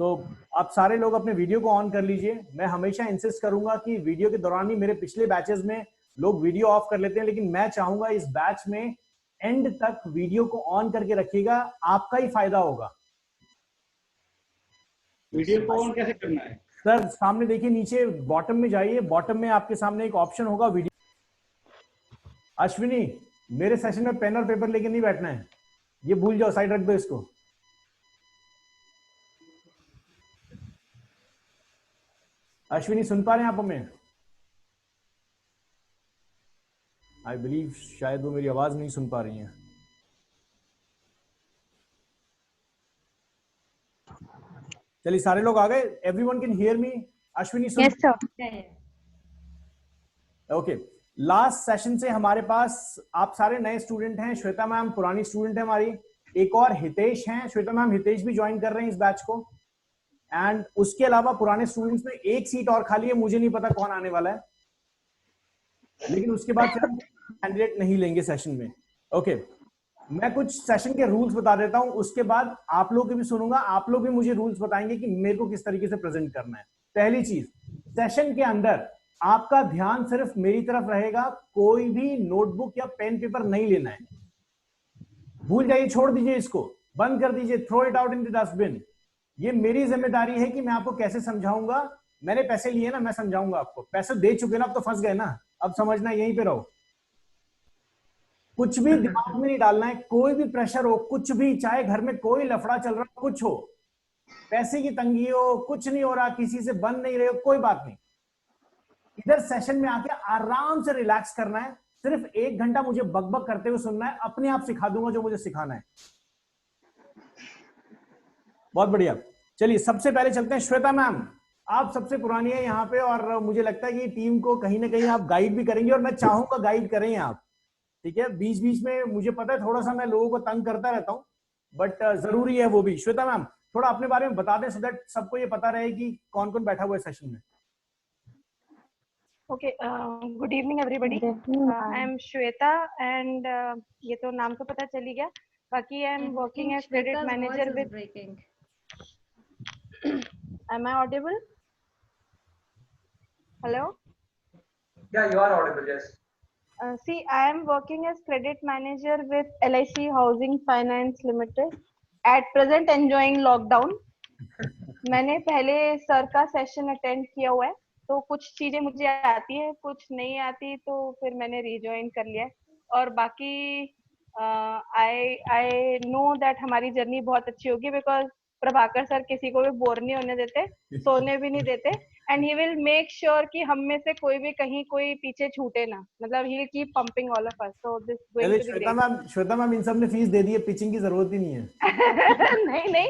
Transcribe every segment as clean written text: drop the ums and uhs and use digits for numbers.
तो आप सारे लोग अपने वीडियो को ऑन कर लीजिए। मैं हमेशा इंसिस्ट करूंगा कि वीडियो के दौरान ही, मेरे पिछले बैचेस में लोग वीडियो ऑफ कर लेते हैं, लेकिन मैं चाहूंगा इस बैच में एंड तक वीडियो को ऑन करके रखिएगा, आपका ही फायदा होगा। वीडियो को ऑन कैसे करना है सर? सामने देखिए, नीचे बॉटम में जाइए, बॉटम में आपके सामने एक ऑप्शन होगा वीडियो। अश्विनी, मेरे सेशन में पेन और पेपर लेके नहीं बैठना है, ये भूल जाओ, साइड रख दो इसको। अश्विनी सुन पा रहे हैं आप हमें? आई बिलीव शायद वो मेरी आवाज नहीं सुन पा रही हैं। चलिए सारे लोग आ गए? Everyone can hear me? Ashwini soon? Yes sir. Okay, last session से हमारे पास आप सारे नए स्टूडेंट हैं। श्वेता मैम पुरानी स्टूडेंट है हमारी, एक और हितेश हैं। श्वेता मैम, हितेश भी ज्वाइन कर रहे हैं इस बैच को। एंड उसके अलावा पुराने स्टूडेंट्स में एक सीट और खाली है, मुझे नहीं पता कौन आने वाला है, लेकिन उसके बाद फिर हम कैंडिडेट नहीं लेंगे सेशन में। ओके, मैं कुछ सेशन के रूल्स बता देता हूं, उसके बाद आप लोग के भी सुनूंगा, आप लोग भी मुझे रूल्स बताएंगे कि मेरे को किस तरीके से प्रेजेंट करना है। पहली चीज, सेशन के अंदर आपका ध्यान सिर्फ मेरी तरफ रहेगा, कोई भी नोटबुक या पेन पेपर नहीं लेना है। भूल जाइए, छोड़ दीजिए इसको, बंद कर दीजिए, throw it out in the dustbin. ये मेरी जिम्मेदारी है कि मैं आपको कैसे समझाऊंगा। मैंने पैसे लिए ना, मैं समझाऊंगा आपको। पैसे दे चुके ना, अब तो फंस गए ना, अब समझना यहीं पे रहो। कुछ भी दिमाग में नहीं डालना है, कोई भी प्रेशर हो, कुछ भी, चाहे घर में कोई लफड़ा चल रहा, कुछ हो, पैसे की तंगी हो, कुछ नहीं हो रहा, किसी से बन नहीं रहे हो, कोई बात नहीं। इधर सेशन में आके आराम से रिलैक्स करना है। सिर्फ 1 घंटा मुझे बकबक करते हुए सुनना है, अपने आप सिखा दूंगा जो मुझे सिखाना है। बहुत बढ़िया। चलिए सबसे पहले चलते हैं, श्वेता मैम आप सबसे पुरानी है यहाँ पे, और मुझे लगता है कि टीम को कहीं ना कहीं आप गाइड भी करेंगे, और मैं चाहूंगा गाइड करें आप, ठीक है? बीच बीच में मुझे पता है थोड़ा सा मैं लोगों को तंग करता रहता हूँ, बट जरूरी है वो भी। श्वेता मैम थोड़ा अपने बारे में बता दें, सो दैट सबको ये पता रहे कि कौन कौन बैठा हुआ है सेशन में। Okay, good evening everybody. I am Shweta and ये तो नाम तो पता चल ही गया, बाकी I am working as credit manager with Am I audible? Hello? Yeah, you are audible, yes. See, I am working as credit manager with LIC Housing Finance Limited. At present, enjoying lockdown. मैंने पहले sir का session attend किया हुआ है, तो कुछ चीजें मुझे आती है, कुछ नहीं आती, तो फिर मैंने रिज्वाइन कर लिया है। और बाकी आई नो दैट हमारी जर्नी बहुत अच्छी होगी, बिकॉज प्रभाकर सर किसी को भी बोर नहीं होने देते, सोने भी नहीं देते, and he will make sure कि हम में से कोई भी कहीं कोई पीछे छूटे ना, मतलब he will keep pumping all of us, so this going to be great. Shweta ma'am इन सब ने फीस दे दी है, पिचिंग की जरूरत ही नहीं है। नहीं,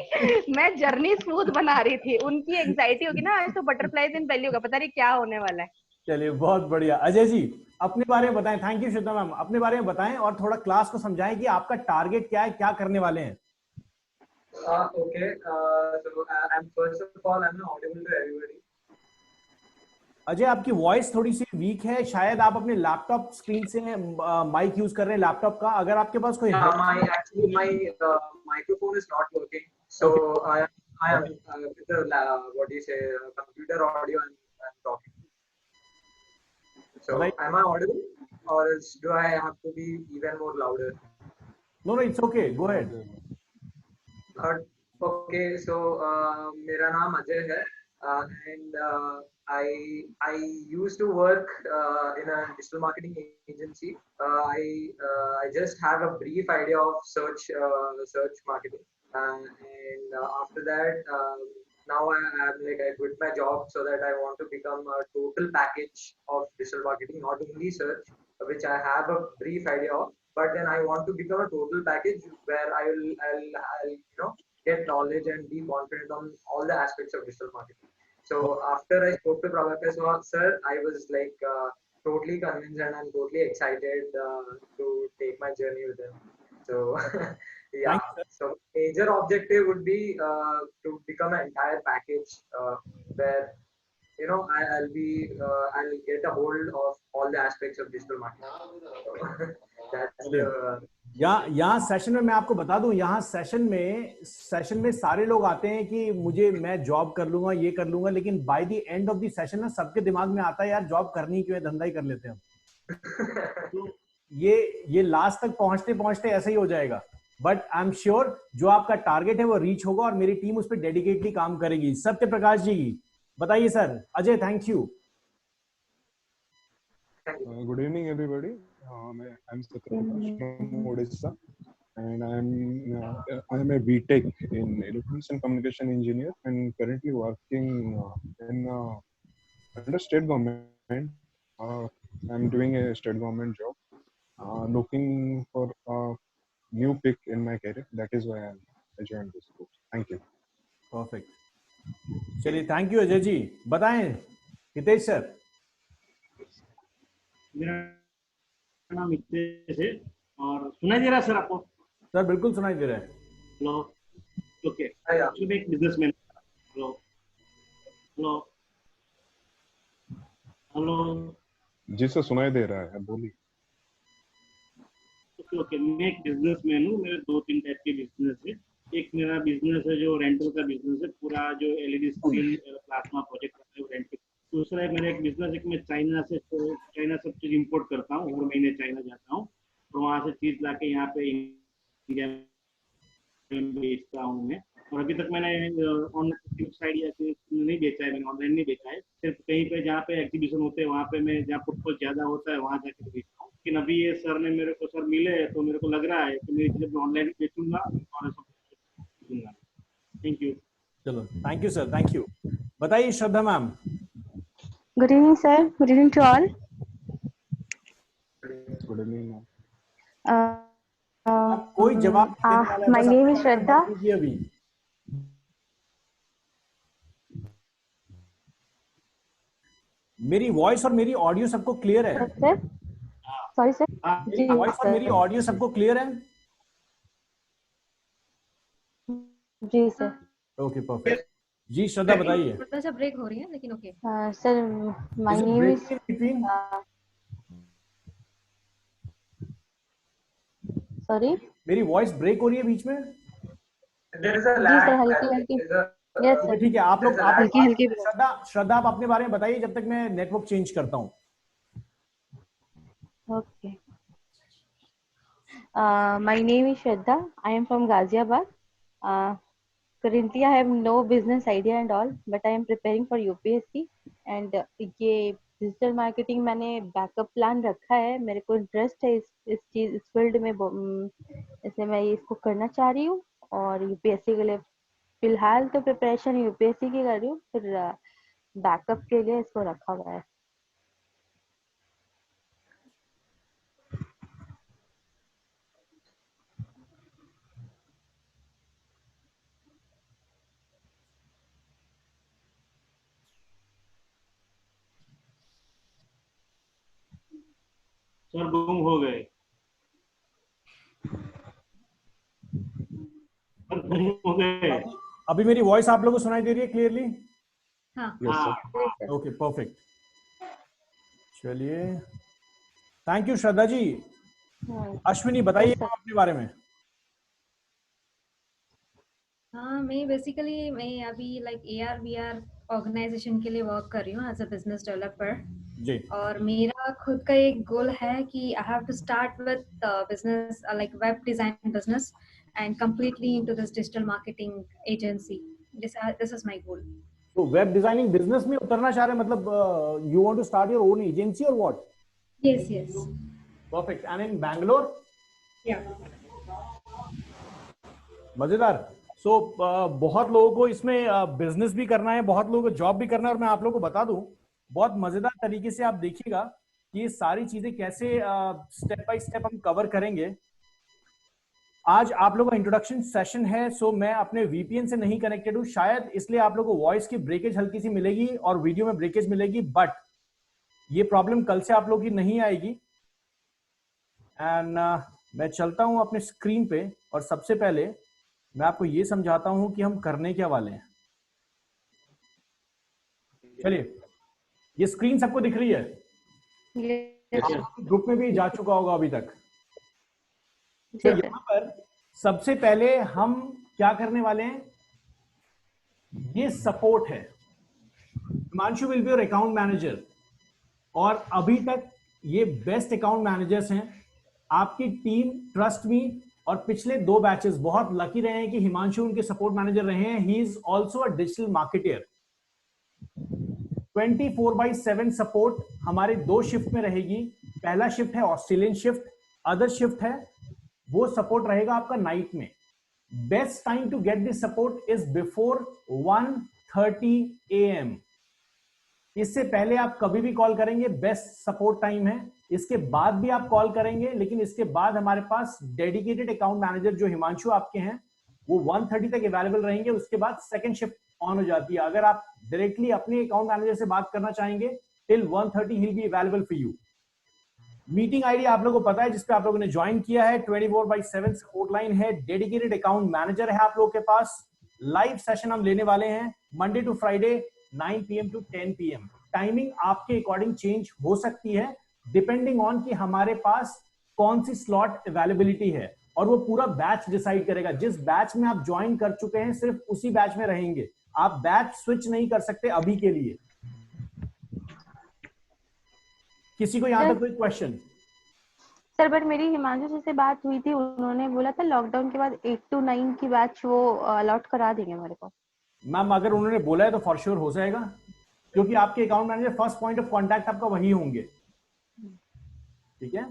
मैं जर्नी स्मूथ बना रही थी, उनकी एंजाइटी होगी ना, आज तो बटरफ्लाईज इन बेली होगा, पता नहीं क्या होने वाला है। चलिए बहुत बढ़िया। अजय जी अपने बारे में बताएं। थैंक यू श्वेता मैम, अपने बारे में बताएं और थोड़ा क्लास को समझाएं कि आपका टारगेट क्या है, क्या करने वाले हैं। Okay. So I'm first of all, I'm audible to everybody. Ajay आपकी वॉइस थोड़ी सी वीक है, शायद आप अपने लैपटॉप स्क्रीन से माइक यूज कर रहे हैं लैपटॉप का, अगर आपके पास कोई My microphone is not working, so okay. I am with the what do you say, computer audio and I'm talking. So right. Am I audible, or do I have to be even more louder? No, it's okay. Go ahead. Okay, so मेरा नाम अजय है, and I used to work in a digital marketing agency. I just have a brief idea of search marketing, and after that, now I quit my job so that I want to become a total package of digital marketing, not only search, which I have a brief idea of, but then I want to become a total package where I'll get knowledge and be confident on all the aspects of digital marketing. So after I spoke to Prabhakar sir, I was like totally convinced and I'm totally excited to take my journey with him. So yeah, so major objective would be to become an entire package where I'll get a hold of all the aspects of digital marketing. So, that's यहाँ session में मैं आपको बता दूं, यहाँ session में सारे लोग आते हैं कि मैं जॉब कर लूंगा, ये कर लूंगा, लेकिन by the end of the session ना सबके दिमाग में आता है यार जॉब करनी क्यों है, धंधा ही कर लेते हैं हम। तो ये लास्ट तक पहुंचते पहुंचते ऐसा ही हो जाएगा। बट आई एम श्योर जो आपका टारगेट है वो रीच होगा और मेरी टीम उस पर डेडिकेटली काम करेगी। सत्य प्रकाश जी बताइए sir. Ajay thank you. Good evening, everybody. I'm Satya Prakash from Odisha, and I'm a BTech in Electronics and Communication Engineer, and currently working in under state government. I'm doing a state government job. Looking for a new pick in my career. That is why I joined this course. Thank you. Perfect. चलिए thank you Ajay ji. बताएं Hitesh sir. मेरा नाम हितेश है और सुनाई दे रहा है सर आपको? सर बिल्कुल सुनाई दे रहा है। Hello, okay. एक्चुअली मैं एक बिजनेसमैन। Hello hello hello. जी सर, सुनाई दे रहा है, बोलिए। ओके, मैं एक बिजनेसमैन हूँ। मेरे 2-3 टाइप के बिजनेस है। एक मेरा बिजनेस है जो रेंटल का बिजनेस है, पूरा जो एलईडी स्क्रीन प्लाज्मा प्रोजेक्ट करता है वो रेंट। दूसरा मेरा एक बिजनेस है कि मैं चाइना सब चीज इंपोर्ट करता हूँ। हर महीने चाइना जाता हूँ और वहाँ से चीज लाके यहाँ पे इंडिया में बेचता हूँ मैं। और अभी तक मैंने ऑनलाइन साइड या नहीं बेचा है, मैंने ऑनलाइन नहीं बेचा है। सिर्फ कहीं पे जहाँ पे एग्जीबिशन होते हैं वहाँ पे मैं, जहाँ फुटफॉल ज्यादा होता है वहाँ जाकर बेचता हूँ। लेकिन अभी ये सर ने मेरे को सर मिले तो मेरे को लग रहा है कि मेरी चीजें ऑनलाइन बेचूंगा और सब बेचूंगा। Thank you. चलो thank you sir, thank you. बताइए Shraddha ma'am. Good evening, sir. Good evening to all. Good evening, ma'am. आप कोई जवाब नहीं देने वाला है, My बस name अपना is Shraddha. बात कीजिए अभी। मेरी वॉइस और मेरी ऑडियो सबको क्लियर है? Sir. Sorry, sir. मेरी वॉइस और मेरी ऑडियो सबको क्लियर है? जी सर। Okay perfect. जी श्रद्धा बताइए। थोड़ा सा ब्रेक हो रही है लेकिन okay. Sir my name is sorry. मेरी वॉइस ब्रेक हो रही है बीच में? There is a जी lag. सर, हल्की यस सर। ठीक है, आप लोग हल्की श्रद्धा आप अपने बारे में बताइए जब तक मैं नेटवर्क चेंज करता हूँ। Okay. My name is Shraddha. I am from Ghaziabad. Currently, I have no business idea and all, but I am preparing for UPSC. And ये डिजिटल मार्केटिंग मैंने बैकअप प्लान रखा है। मेरे को इंटरेस्ट है इस फील्ड में, इसलिए मैं इसको करना चाह रही हूँ। और यूपीएससी के लिए फिलहाल तो प्रिपरेशन यूपीएससी की कर रही हूँ, फिर बैकअप के लिए इसको रखा हुआ है। सर गुम हो गए। अभी मेरी वॉइस आप लोगों को सुनाई दे रही है क्लियरली? हाँ। Yes, sir. Okay perfect. चलिए थैंक यू श्रद्धा जी। अश्विनी बताइए अपने बारे में। हाँ, मैं अभी लाइक AR/VR ऑर्गेनाइजेशन के लिए वर्क कर रही हूँ एज अ बिजनेस डेवलपर जी। और मेरा खुद का एक गोल है कि I have to start with business like web design business and completely into this digital marketing agency. This is my goal. तो वेब डिजाइनिंग बिजनेस में उतरना चाह रहे हैं, मतलब you want to start your own agency और what? Yes perfect. And in Bangalore? Yeah. मजेदार। सो बहुत लोगों को इसमें बिजनेस भी करना है, बहुत लोगों को जॉब भी करना है। और मैं आप लोगों को बता दूं बहुत मजेदार तरीके से आप देखिएगा कि ये सारी चीजें कैसे स्टेप बाय स्टेप हम कवर करेंगे। आज आप लोगों का इंट्रोडक्शन सेशन है, सो मैं अपने VPN से नहीं कनेक्टेड हूँ, शायद इसलिए आप लोगों को वॉइस की ब्रेकेज हल्की सी मिलेगी और वीडियो में ब्रेकेज मिलेगी, बट ये प्रॉब्लम कल से आप लोगों की नहीं आएगी। एंड मैं चलता हूं अपने स्क्रीन पे और सबसे पहले मैं आपको ये समझाता हूं कि हम करने क्या वाले हैं। चलिए, ये स्क्रीन सबको दिख रही है? ग्रुप में भी जा चुका होगा अभी तक। तो यहाँ पर सबसे पहले हम क्या करने वाले हैं, ये सपोर्ट है। Himanshu will be your account manager, और अभी तक ये बेस्ट अकाउंट मैनेजर्स हैं आपकी टीम, ट्रस्ट मी। और पिछले 2 बैचेस बहुत लकी रहे हैं कि हिमांशु उनके सपोर्ट मैनेजर रहे हैं। He is also a digital marketer. 24/7 support हमारे 2 शिफ्ट में रहेगी। पहला शिफ्ट है ऑस्ट्रेलियन शिफ्ट, अदर शिफ्ट है वो सपोर्ट रहेगा आपका नाइट में। Best time to get this support is before 1:30 AM। इससे पहले आप कभी भी कॉल करेंगे बेस्ट सपोर्ट टाइम है। इसके बाद भी आप कॉल करेंगे, लेकिन इसके बाद हमारे पास डेडिकेटेड अकाउंट मैनेजर जो हिमांशु आपके हैं वो 1:30 तक अवेलेबल रहेंगे। उसके बाद सेकंड शिफ्ट ऑन हो जाती है। अगर आप डायरेक्टली अपने अकाउंट मैनेजर से बात करना चाहेंगे till 1:30 he will be available for you. Meeting ID आप लोगों को पता है जिसपे आप लोगों ने ज्वाइन किया है। 24/7 सपोर्ट लाइन है, डेडिकेटेड अकाउंट मैनेजर है आप लोगों के पास। लाइव सेशन हम लेने वाले हैं Monday to Friday 9 PM to 10 PM। Timing आपके अकॉर्डिंग चेंज हो सकती है डिपेंडिंग ऑन कि हमारे पास कौन सी स्लॉट अवेलेबिलिटी है, और वो पूरा बैच डिसाइड करेगा। जिस बैच में आप ज्वाइन कर चुके हैं सिर्फ उसी बैच में रहेंगे, आप बैच स्विच नहीं कर सकते अभी के लिए। किसी को यहां तक कोई क्वेश्चन? सर बट मेरी हिमांशु जी से बात हुई थी, उन्होंने बोला था लॉकडाउन के बाद 8 to 9 की बैच वो अलॉट करा देंगे मेरे को। मैम अगर उन्होंने बोला है तो फॉर श्योर हो जाएगा, क्योंकि आपके account manager first point of contact आपका वही होंगे। ठीक है,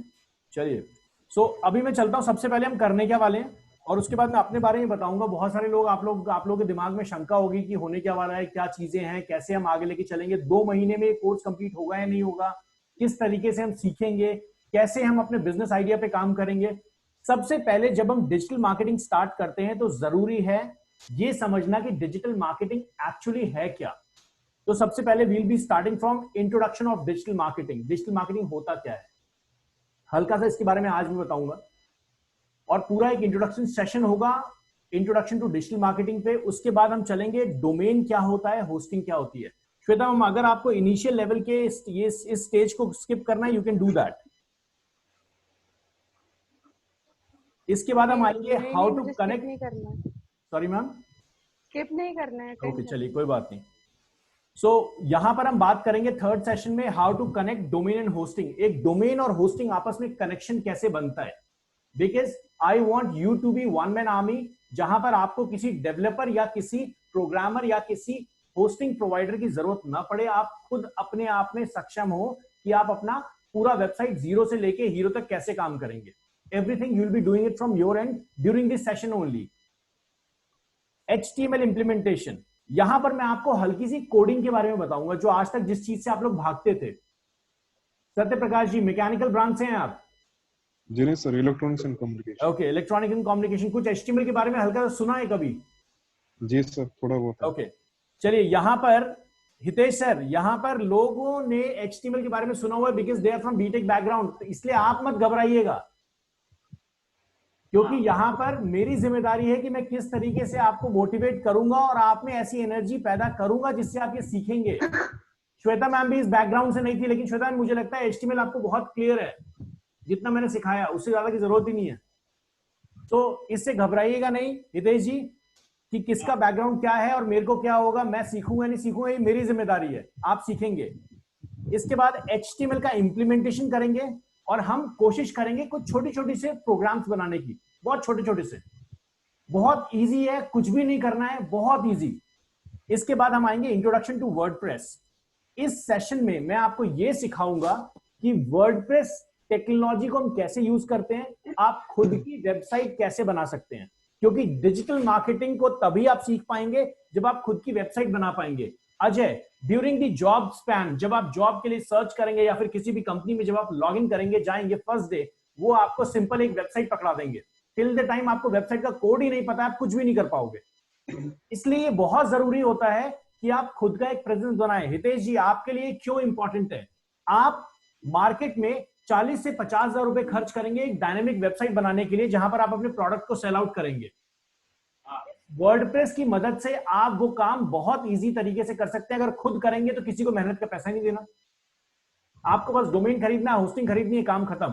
चलिए। सो अभी मैं चलता हूं। सबसे पहले हम करने क्या वाले हैं, और उसके बाद मैं अपने बारे में बताऊंगा। बहुत सारे लोग आप लोगों के दिमाग में शंका होगी कि होने क्या वाला है, क्या चीजें हैं, कैसे हम आगे लेके चलेंगे, 2 महीने में कोर्स कंप्लीट होगा या नहीं होगा, किस तरीके से हम सीखेंगे, कैसे हम अपने बिजनेस आइडिया पे काम करेंगे। सबसे पहले जब हम डिजिटल मार्केटिंग स्टार्ट करते हैं तो जरूरी है ये समझना कि डिजिटल मार्केटिंग एक्चुअली है क्या। तो सबसे पहले we'll be starting from introduction of digital marketing. Digital marketing होता क्या है, हल्का सा इसके बारे में आज भी बताऊंगा, और पूरा एक इंट्रोडक्शन सेशन होगा इंट्रोडक्शन टू डिजिटल मार्केटिंग पे। उसके बाद हम चलेंगे डोमेन क्या होता है, होस्टिंग क्या होती है। श्वेता मैम अगर आपको इनिशियल लेवल के इस स्टेज को स्किप करना है, यू कैन डू दैट। इसके बाद हम आएंगे how to connect. Sorry ma'am, skip नहीं करना है। ओके चलिए कोई बात नहीं। सो यहां पर हम बात करेंगे थर्ड सेशन में how to connect domain and hosting. एक डोमेन और होस्टिंग आपस में कनेक्शन कैसे बनता है, because I want you to be one man army, जहां पर आपको किसी डेवलपर या किसी प्रोग्रामर या किसी होस्टिंग प्रोवाइडर की जरूरत ना पड़े। आप खुद अपने आप में सक्षम हो कि आप अपना पूरा वेबसाइट जीरो से लेके हीरो तक कैसे काम करेंगे। Everything you will be doing it from your and during this session only. HTML implementation, यहां पर मैं आपको हल्की सी कोडिंग के बारे में बताऊंगा, जो आज तक जिस चीज से आप लोग भागते थे। सत्य प्रकाश जी मैकेनिकल ब्रांच से हैं आप? जी नहीं sir, electronics and communication. Okay, electronic and communication. कुछ HTML के बारे में हल्का सुना है कभी? जी सर, थोड़ा बहुत। ओके चलिए, यहां पर हितेश सर, यहां पर लोगों ने HTML के बारे में सुना हुआ है because they are from BTech background, इसलिए आप मत घबराइएगा, क्योंकि यहां पर मेरी जिम्मेदारी है कि मैं किस तरीके से आपको मोटिवेट करूंगा और आप में ऐसी एनर्जी पैदा करूंगा जिससे आप ये सीखेंगे। श्वेता मैम भी इस बैकग्राउंड से नहीं थी, लेकिन श्वेता मैम मुझे लगता है HTML आपको बहुत क्लियर है, जितना मैंने सिखाया उससे ज्यादा की जरूरत ही नहीं है। तो इससे घबराइएगा नहीं हितेश जी कि किसका बैकग्राउंड क्या है और मेरे को क्या होगा, मैं सीखूंगा नहीं सीखूंगा, ये मेरी जिम्मेदारी है, आप सीखेंगे। इसके बाद HTML का इंप्लीमेंटेशन करेंगे और हम कोशिश करेंगे कुछ छोटी छोटी से प्रोग्राम्स बनाने की, बहुत छोटे छोटे से। बहुत इजी है, कुछ भी नहीं करना है, बहुत इजी। इसके बाद हम आएंगे इंट्रोडक्शन टू वर्डप्रेस। इस सेशन में मैं आपको यह सिखाऊंगा कि वर्डप्रेस टेक्नोलॉजी को हम कैसे यूज करते हैं, आप खुद की वेबसाइट कैसे बना सकते हैं, क्योंकि डिजिटल मार्केटिंग को तभी आप सीख पाएंगे जब आप खुद की वेबसाइट बना पाएंगे। Ajay, during the job span, जब आप जॉब के लिए सर्च करेंगे या फिर किसी भी कंपनी में जब आप लॉग इन करेंगे, जाएंगे फर्स्ट डे, वो आपको सिंपल एक वेबसाइट पकड़ा देंगे। टिल द टाइम आपको वेबसाइट का कोड ही नहीं पता, आप कुछ भी नहीं कर पाओगे। इसलिए बहुत जरूरी होता है कि आप खुद का एक प्रेजेंस बनाएं। हितेश जी, आपके लिए क्यों इंपॉर्टेंट है? आप मार्केट में 40 से 50,000 रुपए खर्च करेंगे एक डायनेमिक वेबसाइट बनाने के लिए, जहां पर आप अपने प्रोडक्ट को सेल आउट करेंगे। वर्डप्रेस की मदद से आप वो काम बहुत इजी तरीके से कर सकते हैं। अगर खुद करेंगे तो किसी को मेहनत का पैसा नहीं देना, आपको बस डोमेन खरीदना, होस्टिंग खरीदनी है, काम खत्म।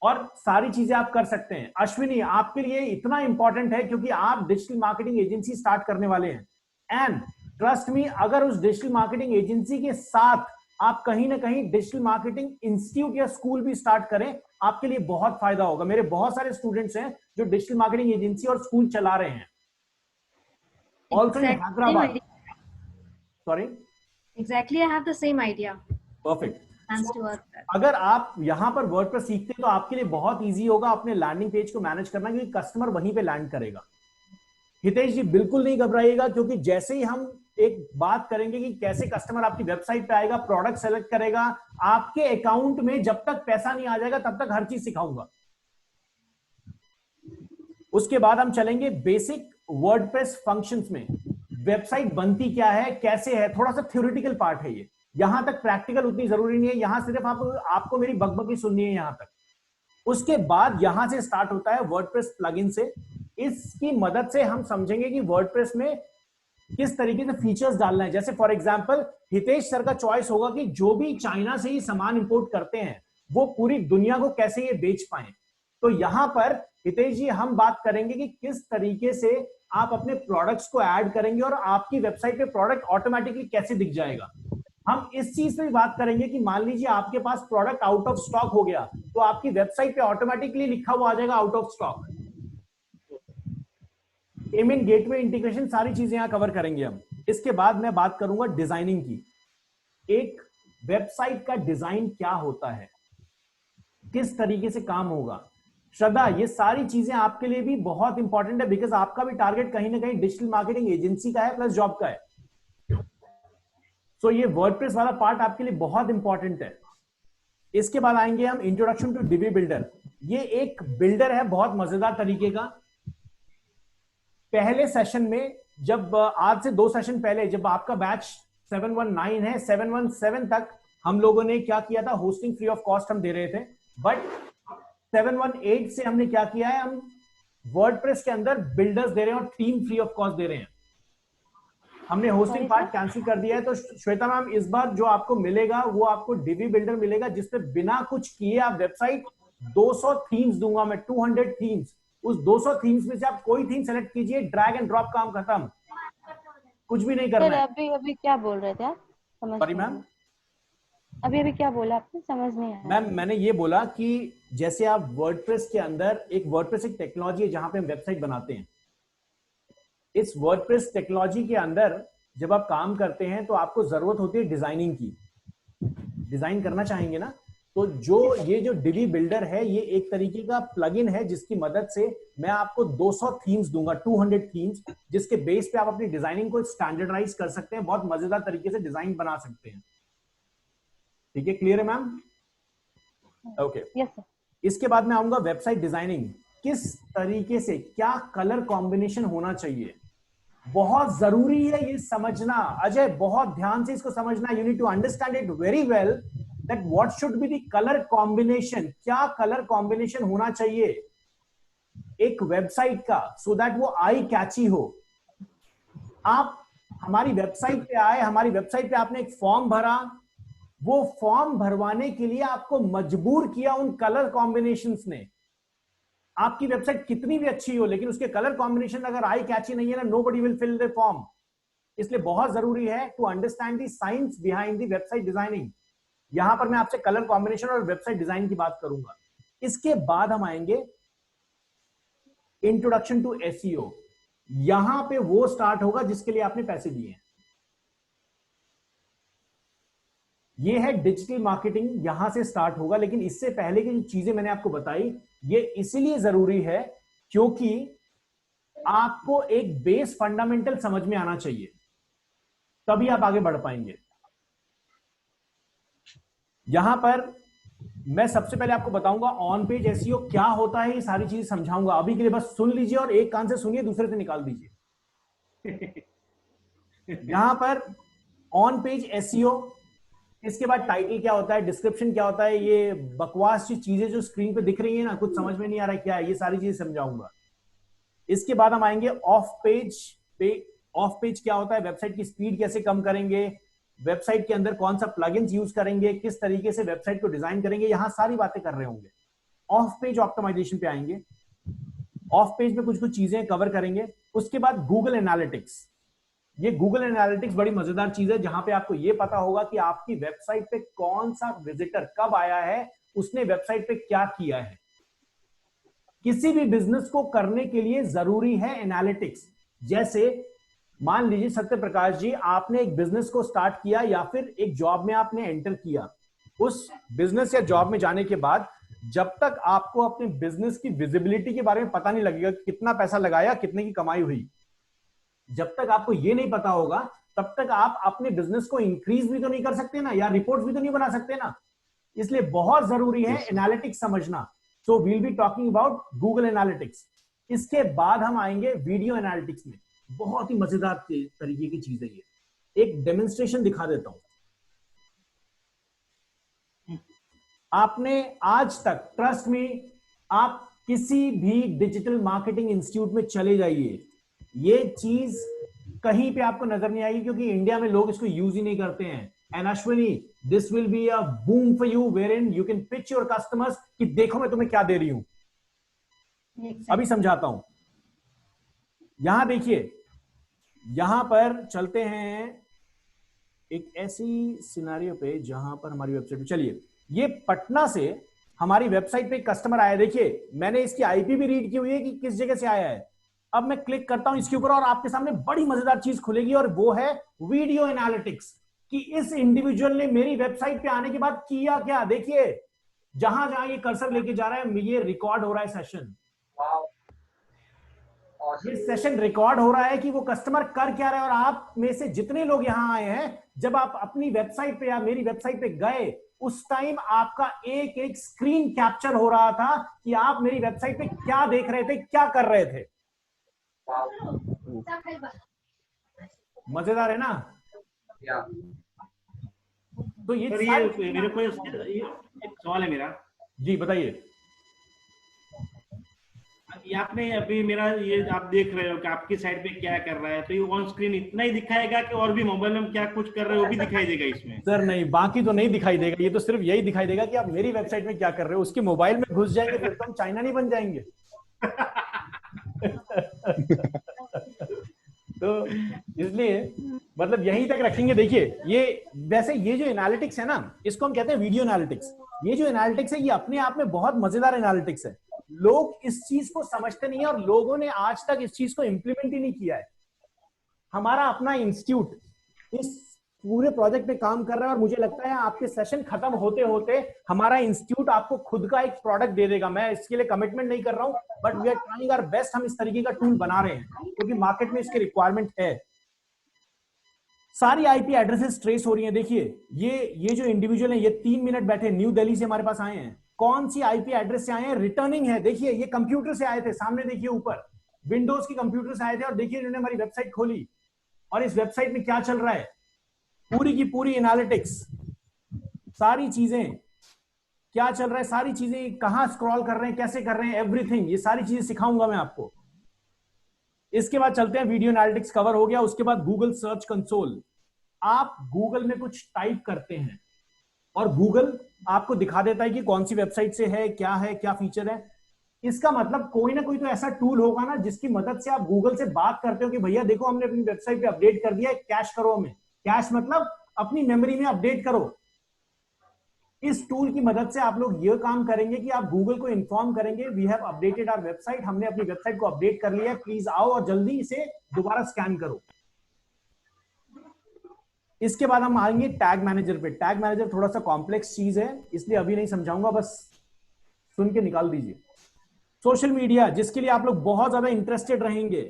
और सारी चीजें आप कर सकते हैं। अश्विनी, आपके लिए इतना इंपॉर्टेंट है क्योंकि आप डिजिटल मार्केटिंग एजेंसी स्टार्ट करने वाले हैं। एंड ट्रस्ट मी, अगर उस डिजिटल मार्केटिंग एजेंसी के साथ आप कहीं ना कहीं डिजिटल मार्केटिंग इंस्टीट्यूट या स्कूल भी स्टार्ट करें, आपके लिए बहुत फायदा होगा। मेरे बहुत सारे स्टूडेंट्स हैं जो डिजिटल मार्केटिंग एजेंसी और स्कूल चला रहे हैं। Also in Hyderabad. Sorry, Exactly, I have the same idea. Perfect. Plans to work that. अगर आप यहां पर वर्डप्रेस सीखते हैं तो आपके लिए बहुत इजी होगा अपने लैंडिंग पेज को मैनेज करना, क्योंकि कस्टमर वहीं पे लैंड करेगा। हितेश जी, बिल्कुल नहीं घबराइएगा, क्योंकि जैसे ही हम एक बात करेंगे कि कैसे कस्टमर आपकी वेबसाइट पे आएगा, प्रोडक्ट सेलेक्ट करेगा, आपके अकाउंट में जब तक पैसा नहीं आ जाएगा तब तक हर चीज सिखाऊंगा। उसके बाद हम चलेंगे बेसिक वर्डप्रेस फंक्शंस में। वेबसाइट बनती क्या है, कैसे है, थोड़ा सा थ्योरेटिकल पार्ट है ये, यहां तक प्रैक्टिकल उतनी जरूरी नहीं है। यहां सिर्फ आपको मेरी बकबकी सुननी है यहां तक। उसके बाद यहां से स्टार्ट होता है वर्डप्रेस प्लगइन से। इसकी मदद से हम समझेंगे कि वर्डप्रेस में किस तरीके से फीचर्स डालना है। जैसे फॉर एग्जांपल हितेश सर का चॉइस होगा कि जो भी चाइना से ही सामान इंपोर्ट करते हैं वो पूरी दुनिया को कैसे ये बेच पाए। तो यहां पर हितेश जी हम बात करेंगे कि किस तरीके से आप अपने प्रोडक्ट्स को ऐड करेंगे और आपकी वेबसाइट पे प्रोडक्ट ऑटोमेटिकली कैसे दिख जाएगा। हम इस चीज पे भी बात करेंगे कि मान लीजिए आपके पास प्रोडक्ट आउट ऑफ स्टॉक हो गया तो आपकी वेबसाइट पे ऑटोमेटिकली लिखा हुआ आ जाएगा out of stock. Payment gateway integration, सारी चीजें यहां कवर करेंगे हम। इसके बाद मैं बात करूंगा डिजाइनिंग की। एक वेबसाइट का डिजाइन क्या होता है, किस तरीके से काम होगा। श्रद्धा, ये सारी चीजें आपके लिए भी बहुत इंपॉर्टेंट है, बिकॉज आपका भी टारगेट कहीं ना कहीं डिजिटल मार्केटिंग एजेंसी का है प्लस जॉब का है। सो ये वर्डप्रेस वाला पार्ट आपके लिए बहुत इंपॉर्टेंट है। इसके बाद आएंगे हम इंट्रोडक्शन टू डिवी बिल्डर। ये एक बिल्डर है बहुत मजेदार तरीके का। पहले सेशन में, जब आज से 2 सेशन पहले जब आपका बैच 719 है, 717 तक हम लोगों ने क्या किया था, होस्टिंग फ्री ऑफ कॉस्ट हम दे रहे थे। बट 718 से हमने क्या किया है, हम वर्डप्रेस के अंदर बिल्डर्स दे रहे हैं और थीम फ्री ऑफ कॉस्ट दे रहे हैं। हमने होस्टिंग पार्ट कैंसिल कर दिया है। तो श्वेता मैम, इस बार जो आपको मिलेगा वो आपको डिवी बिल्डर मिलेगा, जिसपे बिना कुछ किए आप वेबसाइट 200 थीम्स दूंगा मैं, 200 थीम्स। उस 200 थीम्स में से आप कोई थीम सेलेक्ट कीजिए, ड्रैग एंड ड्रॉप, काम खत्म, कुछ भी नहीं करना है। अभी क्या बोल रहे थे आप? सॉरी मैम, अभी क्या बोला आपने, समझ नहीं आया। मैम मैंने ये बोला कि जैसे आप वर्डप्रेस के अंदर, एक वर्डप्रेस एक टेक्नोलॉजी है जहां पे हम वेबसाइट बनाते हैं। इस वर्डप्रेस टेक्नोलॉजी के अंदर जब आप काम करते हैं तो आपको जरूरत होती है डिजाइनिंग की। डिजाइन करना चाहेंगे ना, तो ये जो डिवी बिल्डर है ये एक तरीके का प्लगइन है जिसकी मदद से मैं आपको 200 थीम्स दूंगा, 200 थीम्स, जिसके बेस पे आप अपनी डिजाइनिंग को स्टैंडर्डाइज कर सकते हैं, बहुत मजेदार तरीके से डिजाइन बना सकते हैं। ठीक है, क्लियर है मैम? Okay, yes sir. इसके बाद मैं आऊंगा वेबसाइट डिजाइनिंग। किस तरीके से, क्या कलर कॉम्बिनेशन होना चाहिए, बहुत जरूरी है ये समझना। अजय, बहुत ध्यान से इसको समझना। You need to understand it very well that what should be the colour combination. क्या कलर कॉम्बिनेशन होना चाहिए एक वेबसाइट का, सो दैट वो आई कैची हो। आप हमारी वेबसाइट पे आए, हमारी वेबसाइट पे आपने एक फॉर्म भरा, वो फॉर्म भरवाने के लिए आपको मजबूर किया उन कलर कॉम्बिनेशंस ने। आपकी वेबसाइट कितनी भी अच्छी हो लेकिन उसके कलर कॉम्बिनेशन अगर आई कैची नहीं है ना, nobody will fill the form. इसलिए बहुत जरूरी है to understand the science behind the website designing. यहां पर मैं आपसे कलर कॉम्बिनेशन और वेबसाइट डिजाइन की बात करूंगा। इसके बाद हम आएंगे इंट्रोडक्शन टू एसईओ। यहां पे वो स्टार्ट होगा जिसके लिए आपने पैसे दिए हैं। ये है डिजिटल मार्केटिंग, यहां से स्टार्ट होगा। लेकिन इससे पहले की जो चीजें मैंने आपको बताई ये इसीलिए जरूरी है क्योंकि आपको एक बेस फंडामेंटल समझ में आना चाहिए, तभी आप आगे बढ़ पाएंगे। यहां पर मैं सबसे पहले आपको बताऊंगा ऑन पेज एसईओ क्या होता है, ये सारी चीजें समझाऊंगा। अभी के लिए बस सुन लीजिए और एक कान से सुनिए, दूसरे से निकाल दीजिए। यहां पर ऑन पेज एसईओ, इसके बाद टाइटल क्या होता है, डिस्क्रिप्शन क्या होता है, ये बकवास चीजें जो स्क्रीन पे दिख रही है ना, कुछ समझ में नहीं आ रहा क्या है, ये सारी चीजें समझाऊंगा। इसके बाद हम आएंगे ऑफ पेज पे। ऑफ पेज क्या होता है, वेबसाइट की स्पीड कैसे कम करेंगे, वेबसाइट के अंदर कौन सा प्लगइन्स यूज करेंगे, किस तरीके से वेबसाइट को डिजाइन करेंगे, यहां सारी बातें कर रहे होंगे। ऑफ पेज ऑप्टिमाइजेशन पे आएंगे, ऑफ पेज में कुछ कुछ चीजें कवर करेंगे। उसके बाद गूगल एनालिटिक्स। ये गूगल एनालिटिक्स बड़ी मजेदार चीज है, जहां पे आपको ये पता होगा कि आपकी वेबसाइट पे कौन सा विजिटर कब आया है, उसने वेबसाइट पे क्या किया है। किसी भी बिजनेस को करने के लिए जरूरी है एनालिटिक्स। जैसे मान लीजिए सत्य प्रकाश जी, आपने एक बिजनेस को स्टार्ट किया या फिर एक जॉब में आपने एंटर किया। उस बिजनेस या जॉब में जाने के बाद जब तक आपको अपने बिजनेस की विजिबिलिटी के बारे में पता नहीं लगेगा, कितना पैसा लगाया, कितने की कमाई हुई, जब तक आपको ये नहीं पता होगा तब तक आप अपने बिजनेस को इंक्रीज भी तो नहीं कर सकते ना, या रिपोर्ट्स भी तो नहीं बना सकते ना। इसलिए बहुत जरूरी है एनालिटिक्स समझना। So we'll be talking about Google analytics. इसके बाद हम आएंगे वीडियो एनालिटिक्स में। बहुत ही मजेदार तरीके की चीज है ये। एक डेमोन्स्ट्रेशन दिखा देता हूं। आपने आज तक, ट्रस्ट में, आप किसी भी डिजिटल मार्केटिंग इंस्टीट्यूट में चले जाइए, ये चीज कहीं पे आपको नजर नहीं आएगी, क्योंकि इंडिया में लोग इसको यूज ही नहीं करते हैं। And Ashwini, this will be a boom for you, where in you can pitch your customers कि देखो मैं तुम्हें क्या दे रही हूं। अभी समझाता हूं। यहां देखिए, यहां पर चलते हैं एक ऐसी सिनेरियो पे जहां पर हमारी वेबसाइट पे, चलिए ये पटना से हमारी वेबसाइट पे कस्टमर आया। देखिए मैंने इसकी आईपी भी रीड की हुई है कि किस जगह से आया है। अब मैं क्लिक करता हूं इसके ऊपर और आपके सामने बड़ी मजेदार चीज खुलेगी, और वो है वीडियो एनालिटिक्स, कि इस इंडिविजुअल ने मेरी वेबसाइट पे आने के बाद किया क्या। देखिए जहां जहां ये कर्सर लेके जा रहा है, ये रिकॉर्ड हो रहा है सेशन। ये सेशन रिकॉर्ड हो रहा है कि वो कस्टमर कर क्या रहा है। और आप में से जितने लोग यहां आए हैं, जब आप अपनी वेबसाइट पे या मेरी वेबसाइट पे गए, उस टाइम आपका एक एक स्क्रीन कैप्चर हो रहा था कि आप मेरी वेबसाइट पे क्या देख रहे थे, क्या कर रहे थे। मजेदार है ना। तो ये मेरे को एक सवाल है मेरा। जी बताइए। आपने अभी मेरा ये आप देख रहे हो कि आपकी साइड पे क्या कर रहा है, तो ये ऑन स्क्रीन इतना ही दिखाएगा कि और भी मोबाइल में क्या कुछ कर रहे हो वो भी दिखाई देगा इसमें? सर नहीं, बाकी तो नहीं दिखाई देगा। ये तो सिर्फ यही दिखाई देगा कि आप मेरी वेबसाइट में क्या कर रहे हो। उसके मोबाइल में घुस जाएंगे फिर तो हम चाइना नहीं बन जाएंगे। तो इसलिए मतलब यहीं तक रखेंगे। देखिए ये वैसे ये जो एनालिटिक्स है ना, इसको हम कहते हैं वीडियो एनालिटिक्स। ये जो एनालिटिक्स है ये अपने आप में बहुत मजेदार एनालिटिक्स है। लोग इस चीज को समझते नहीं है और लोगों ने आज तक इस चीज को इंप्लीमेंट ही नहीं किया है। हमारा अपना इंस्टीट्यूट इस पूरे प्रोजेक्ट पे काम कर रहा है और मुझे लगता है आपके सेशन खत्म होते होते हमारा इंस्टीट्यूट आपको खुद का एक प्रोडक्ट दे देगा। मैं इसके लिए कमिटमेंट नहीं कर रहा हूं, but we are trying our best. हम इस तरीके का टूल बना रहे हैं क्योंकि मार्केट में इसकी रिक्वायरमेंट है। सारी आईपी एड्रेसेस ट्रेस हो रही हैं। देखिए ये जो इंडिविजुअल है, ये 3 मिनट बैठे न्यू दिल्ली से हमारे पास आए हैं। कौन सी आईपी एड्रेस से आए हैं? रिटर्निंग है। देखिए ये कंप्यूटर से आए थे, सामने देखिए ऊपर विंडोज की कंप्यूटर से आए थे और देखिए इन्होंने हमारी वेबसाइट खोली और इस वेबसाइट में क्या चल रहा है, पूरी की पूरी एनालिटिक्स, सारी चीजें क्या चल रहा है, सारी चीजें कहां स्क्रॉल कर रहे हैं, कैसे कर रहे हैं, एवरीथिंग, ये सारी चीजें सिखाऊंगा मैं आपको। इसके बाद चलते हैं, वीडियो एनालिटिक्स कवर हो गया। उसके बाद गूगल सर्च कंसोल। आप गूगल में कुछ टाइप करते हैं और गूगल आपको दिखा देता है कि कौन सी वेबसाइट से है, क्या फीचर है। इसका मतलब कोई ना कोई तो ऐसा टूल होगा ना जिसकी मदद से आप गूगल से बात करते हो कि भैया देखो हमने अपनी वेबसाइट पे अपडेट कर दिया है, कैश करो हमें। कैश मतलब अपनी मेमोरी में अपडेट करो। इस टूल की मदद से आप लोग ये काम करेंगे कि आप गूगल को इन्फॉर्म करेंगे, we have updated our website, हमने अपनी वेबसाइट को अपडेट कर लिया है, प्लीज आओ और जल्दी इसे दोबारा स्कैन करो। इसके बाद हम आएंगे टैग मैनेजर पे। टैग मैनेजर थोड़ा सा कॉम्प्लेक्स चीज है, इसलिए अभी नहीं समझाऊंगा, बस सुन के निकाल दीजिए। सोशल मीडिया, जिसके लिए आप लोग बहुत ज्यादा इंटरेस्टेड रहेंगे,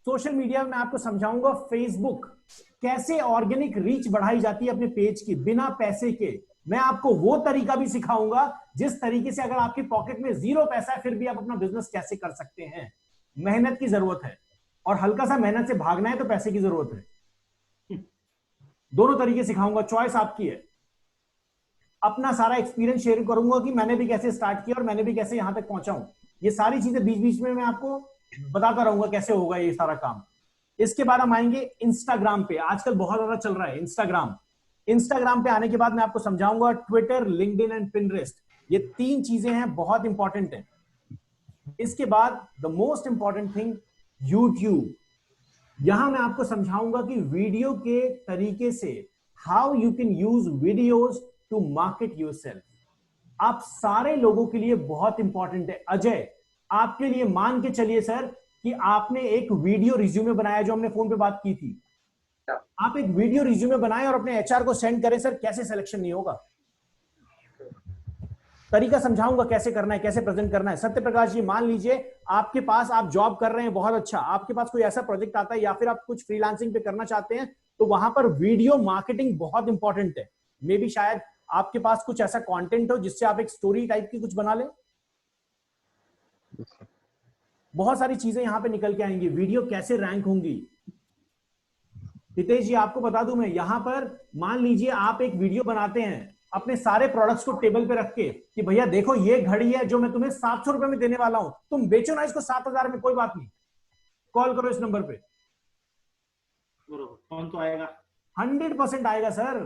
सोशल मीडिया में आपको समझाऊंगा फेसबुक कैसे ऑर्गेनिक रीच बढ़ाई जाती है अपने पेज की बिना पैसे के। मैं आपको वो तरीका भी सिखाऊंगा जिस तरीके से अगर आपकी पॉकेट में 0 पैसा है फिर भी आप अपना बिजनेस कैसे कर सकते हैं। मेहनत की जरूरत है और हल्का सा मेहनत से भागना है तो पैसे की जरूरत है। दोनों तरीके सिखाऊंगा, चॉइस आपकी है। अपना सारा एक्सपीरियंस शेयर करूंगा कि मैंने भी कैसे स्टार्ट किया और मैंने भी कैसे यहां तक पहुंचा हूं। ये सारी चीजें बीच बीच में मैं आपको बताता रहूंगा कैसे होगा ये सारा काम। इसके बाद हम आएंगे इंस्टाग्राम पे। आजकल बहुत ज्यादा चल रहा है इंस्टाग्राम। इंस्टाग्राम पे आने के बाद मैं आपको समझाऊंगा ट्विटर, लिंक्डइन एंड पिंटरेस्ट। ये 3 चीजें हैं, बहुत इंपॉर्टेंट है। इसके बाद the most important thing, YouTube. यहां मैं आपको समझाऊंगा कि वीडियो के तरीके से how you can use videos to market yourself. आप सारे लोगों के लिए बहुत इंपॉर्टेंट है। अजय, आपके लिए मान के चलिए सर कि आपने एक वीडियो रिज्यूमे बनाया, जो हमने फोन पे बात की थी। आप एक वीडियो रिज्यूमे बनाएं और अपने एचआर को सेंड करें, सर कैसे सिलेक्शन नहीं होगा? तरीका समझाऊंगा कैसे करना है, कैसे प्रेजेंट करना है। सत्य प्रकाश जी, मान लीजिए आपके पास, आप जॉब कर रहे हैं, बहुत अच्छा, आपके पास कोई ऐसा प्रोजेक्ट आता है या फिर आप कुछ फ्रीलांसिंग पे करना चाहते हैं, तो वहां पर वीडियो मार्केटिंग बहुत इंपॉर्टेंट है। मे बी शायद आपके पास कुछ ऐसा कंटेंट हो जिससे आप एक स्टोरी टाइप की कुछ बना लें। बहुत सारी चीजें यहां पे निकल के आएंगी। वीडियो कैसे रैंक होंगी, हितेश जी आपको बता दूं मैं, यहां पर मान लीजिए आप एक वीडियो बनाते हैं अपने सारे प्रोडक्ट्स को टेबल पे रख के कि भैया देखो ये घड़ी है जो मैं तुम्हें 700 रुपए में देने वाला हूं, तुम बेचो ना इसको 7,000 में, कोई बात नहीं, कॉल करो इस नंबर पे। कौन तो आएगा? 100% आएगा सर।